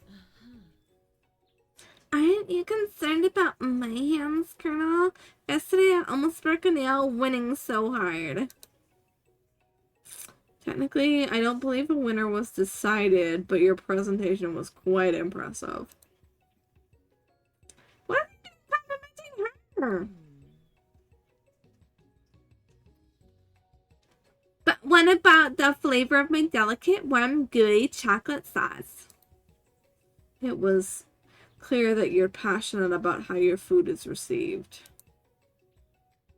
Aren't you concerned about my hands, Colonel? Yesterday I almost broke a nail winning so hard. Technically, I don't believe a winner was decided, but your presentation was quite impressive. What are you complimenting her? But what about the flavor of my delicate, warm, gooey chocolate sauce? It was clear that you're passionate about how your food is received.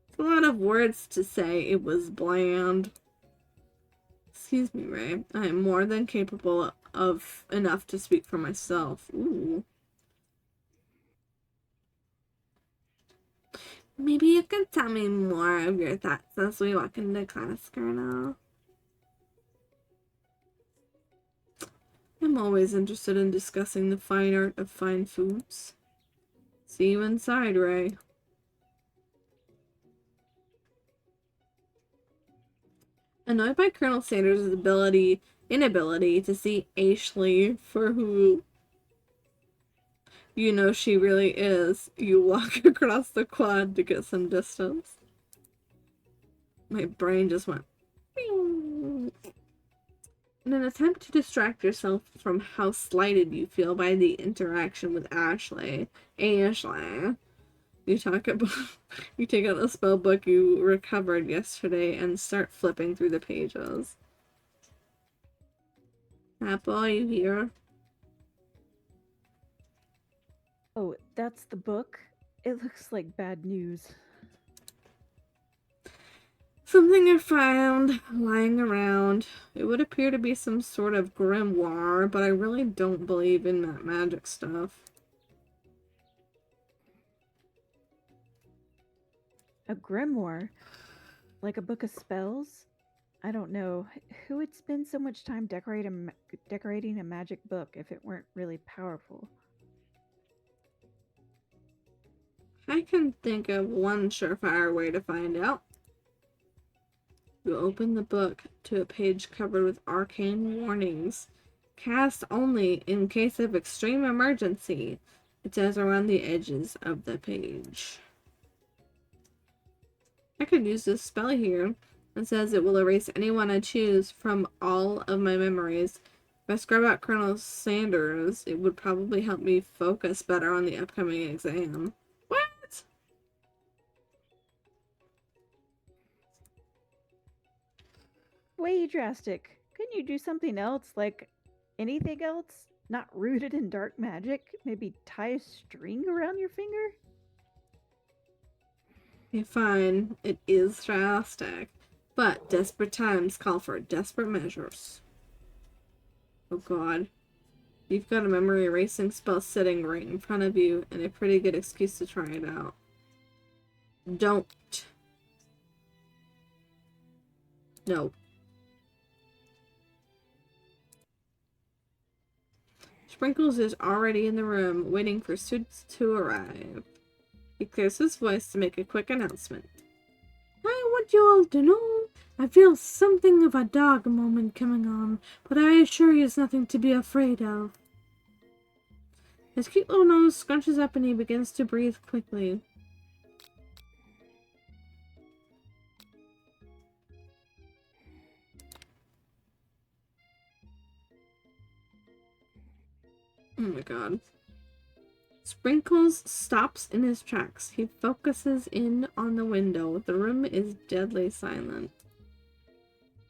It's a lot of words to say it was bland. Excuse me, Ray. I am more than capable of enough to speak for myself. Ooh. Maybe you can tell me more of your thoughts as we walk into class, Colonel. I'm always interested in discussing the fine art of fine foods. See you inside, Ray. Annoyed by Colonel Sanders' inability to see Ashley for who you know she really is, you walk across the quad to get some distance. My brain just went. Bing. In an attempt to distract yourself from how slighted you feel by the interaction with Ashley, you talk about you take out the spell book you recovered yesterday and start flipping through the pages. Apple, are you here? Oh, that's the book? It looks like bad news. Something I found lying around. It would appear to be some sort of grimoire, but I really don't believe in that magic stuff. A grimoire? Like a book of spells? I don't know. Who would spend so much time decorating a magic book if it weren't really powerful? I can think of one surefire way to find out. You open the book to a page covered with arcane warnings. Cast only in case of extreme emergency. It says around the edges of the page. I could use this spell here. It says it will erase anyone I choose from all of my memories. If I scrub out Colonel Sanders, it would probably help me focus better on the upcoming exam. What? Way drastic. Couldn't you do something else? Like anything else? Not rooted in dark magic? Maybe tie a string around your finger? Okay, fine. It is drastic. But desperate times call for desperate measures. Oh god. You've got a memory erasing spell sitting right in front of you, and a pretty good excuse to try it out. Don't. No. Sprinkles is already in the room, waiting for students to arrive. He clears his voice to make a quick announcement. I want you all to know I feel something of a dog moment coming on, but I assure you it's nothing to be afraid of. His cute little nose scrunches up and he begins to breathe quickly. Oh my god. Sprinkles stops in his tracks. He focuses in on the window. The room is deadly silent.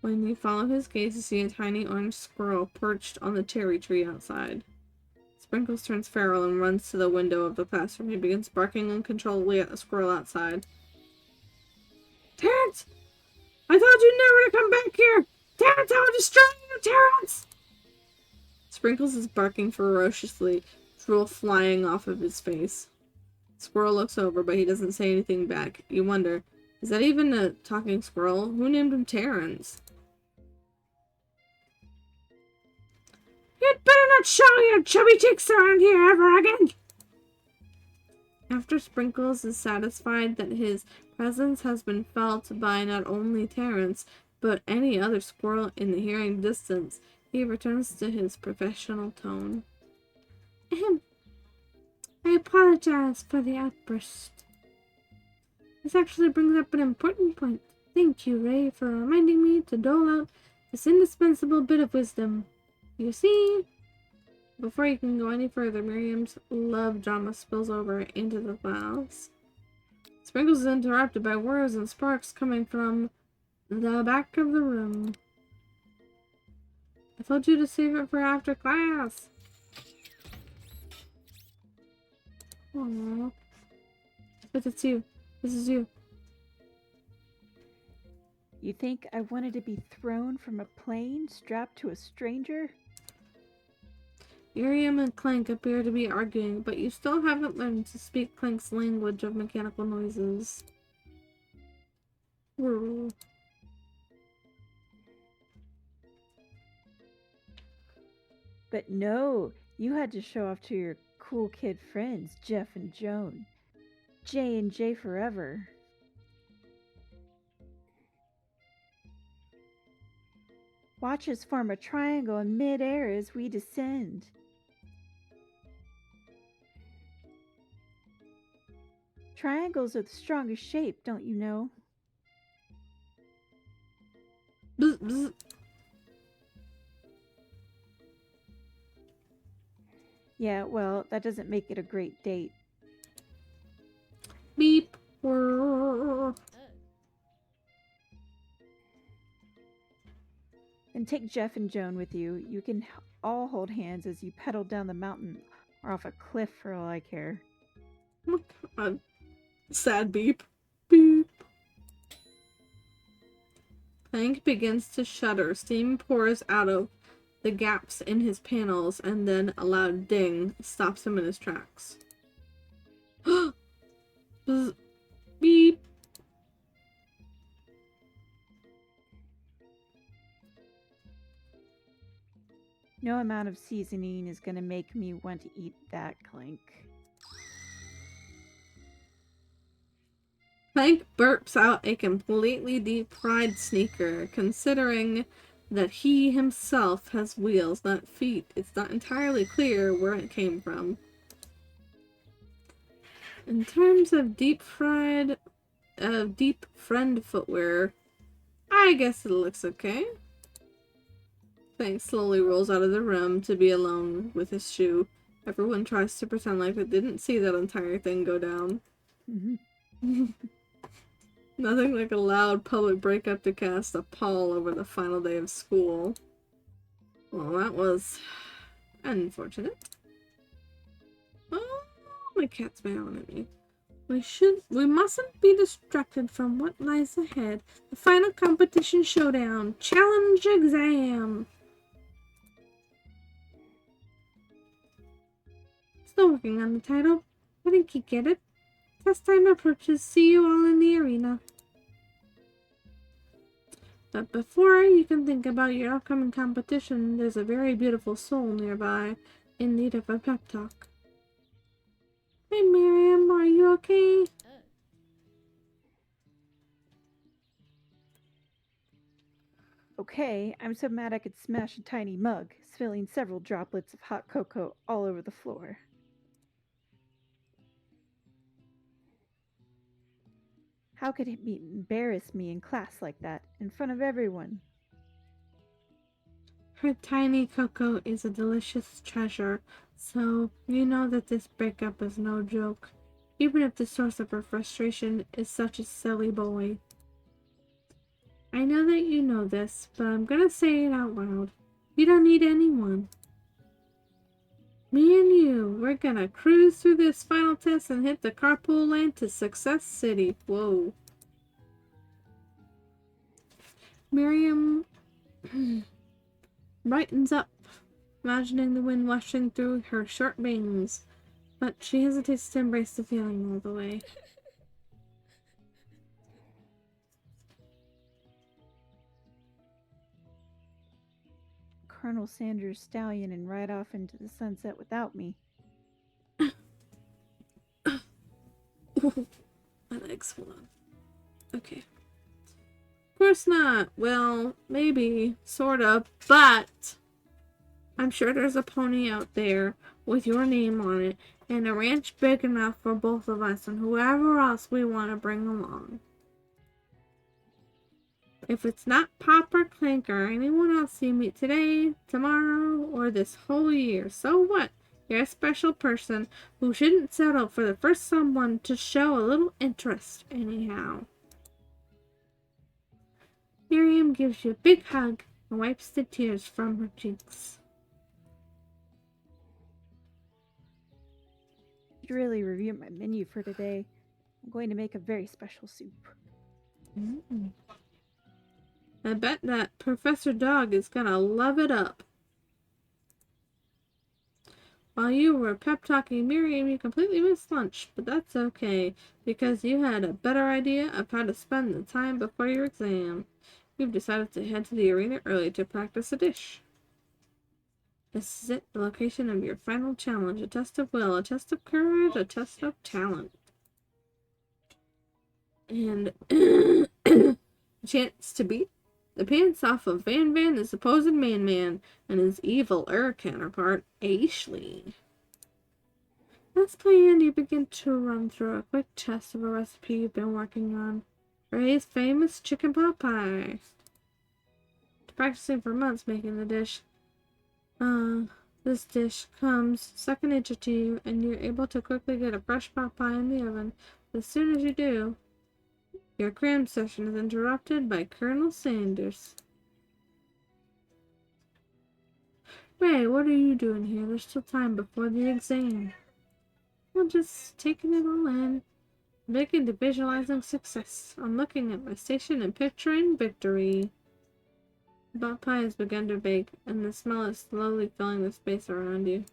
When you follow his gaze, you see a tiny orange squirrel perched on the cherry tree outside. Sprinkles turns feral and runs to the window of the classroom. He begins barking uncontrollably at the squirrel outside. Terrence! I thought you'd never come back here! Terrence, I will destroy you, Terrence! Sprinkles is barking ferociously, drool flying off of his face. Squirrel looks over, but he doesn't say anything back. You wonder, is that even a talking squirrel? Who named him Terrence? You'd better not show your chubby cheeks around here ever again! After Sprinkles is satisfied that his presence has been felt by not only Terrence, but any other squirrel in the hearing distance, he returns to his professional tone. Ahem. I apologize for the outburst. This actually brings up an important point. Thank you, Ray, for reminding me to dole out this indispensable bit of wisdom. You see, before you can go any further, Miriam's love drama spills over into the class. Sprinkles is interrupted by whirs and sparks coming from the back of the room. I told you to save it for after class. Aww. But it's you. This is you. You think I wanted to be thrown from a plane strapped to a stranger? Miriam and Clank appear to be arguing, but you still haven't learned to speak Clank's language of mechanical noises. Whirr. But no, you had to show off to your cool kid friends, Jeff and Joan. J and J forever. Watch us form a triangle in mid-air as we descend. Triangles are the strongest shape, don't you know? Bzz, bzz. Yeah, well, that doesn't make it a great date. Beep. Whirr. And take Jeff and Joan with you. You can all hold hands as you pedal down the mountain or off a cliff for all I care. Oh, God. Sad beep. Beep. Clank begins to shudder. Steam pours out of the gaps in his panels, and then a loud ding stops him in his tracks. Bzz. Beep. No amount of seasoning is gonna make me want to eat that, Clank. Clank burps out a completely deep-fried sneaker, considering that he himself has wheels, not feet. It's not entirely clear where it came from. In terms of deep friend footwear, I guess it looks okay. Clank slowly rolls out of the room to be alone with his shoe. Everyone tries to pretend like they didn't see that entire thing go down. Nothing like a loud public breakup to cast a pall over the final day of school. Well, that was unfortunate. Oh, my cat's meowing at me. We mustn't be distracted from what lies ahead. The final competition showdown. Challenge exam. Still working on the title. I think you get it. Test time approaches. See you all in the arena. But before you can think about your upcoming competition, there's a very beautiful soul nearby in need of a pep talk. Hey Miriam, are you okay? Okay, I'm so mad I could smash a tiny mug, spilling several droplets of hot cocoa all over the floor. How could it embarrass me in class like that, in front of everyone? Her tiny cocoa is a delicious treasure, so you know that this breakup is no joke, even if the source of her frustration is such a silly boy. I know that you know this, but I'm gonna say it out loud. You don't need anyone. Me and you, we're gonna cruise through this final test and hit the carpool lane to Success City. Whoa. Miriam brightens up, imagining the wind washing through her short bangs, but she hesitates to embrace the feeling all the way. Colonel Sanders' stallion and ride off into the sunset without me. My legs, hold on. Okay. Of course not. Well, maybe, sorta, but I'm sure there's a pony out there with your name on it and a ranch big enough for both of us and whoever else we want to bring along. If it's not Pop or Clank or anyone else you meet today, tomorrow, or this whole year, so what? You're a special person who shouldn't settle for the first someone to show a little interest, anyhow. Miriam gives you a big hug and wipes the tears from her cheeks. I should really review my menu for today. I'm going to make a very special soup. I bet that Professor Dog is gonna love it up. While you were pep-talking Miriam, you completely missed lunch, but that's okay, because you had a better idea of how to spend the time before your exam. You've decided to head to the arena early to practice a dish. This is it, the location of your final challenge, a test of will, a test of courage, a test of talent. And a chance to beat the pants off of Van Van, the supposed man, and his evil counterpart, Ashley. As planned, you begin to run through a quick test of a recipe you've been working on. Ray's famous chicken pot pie. Practicing for months making the dish. This dish comes second nature to you, and you're able to quickly get a fresh pot pie in the oven. As soon as you do, your cram session is interrupted by Colonel Sanders. Ray, what are you doing here? There's still time before the exam. I'm just taking it all in. Beginning to visualizing success. I'm looking at my station and picturing victory. The pot pie has begun to bake, and the smell is slowly filling the space around you.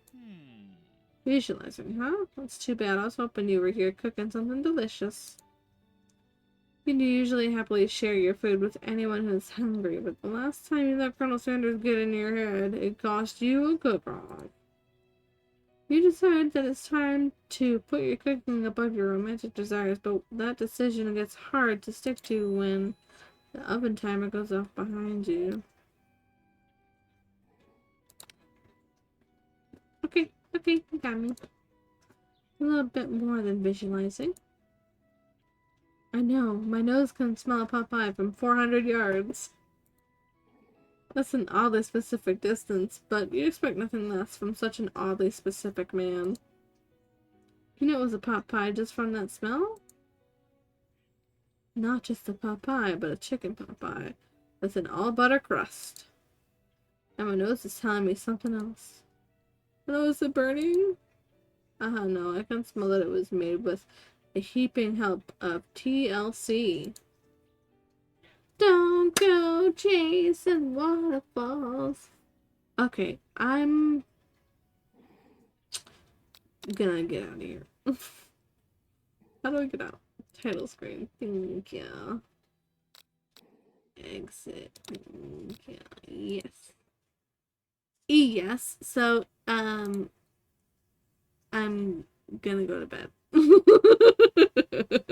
Visualizing, huh? That's too bad. I was hoping you were here cooking something delicious. You usually happily share your food with anyone who's hungry, but the last time you let Colonel Sanders get in your head, it cost you a cook-off. You decide that it's time to put your cooking above your romantic desires, but that decision gets hard to stick to when the oven timer goes off behind you. Okay, you got me. A little bit more than visualizing. I know, my nose can smell Popeye from 400 yards. That's an oddly specific distance, but you'd expect nothing less from such an oddly specific man. You know it was a Popeye just from that smell? Not just a Popeye, but a chicken Popeye with an all-butter crust. And my nose is telling me something else. Oh, is it burning? No, I can smell that it was made with a heaping help of TLC. Don't go chasing waterfalls. Okay, I'm gonna get out of here. How do I get out? Title screen. Thank you. Exit. Thank you. Yes. Yes. So, I'm gonna go to bed.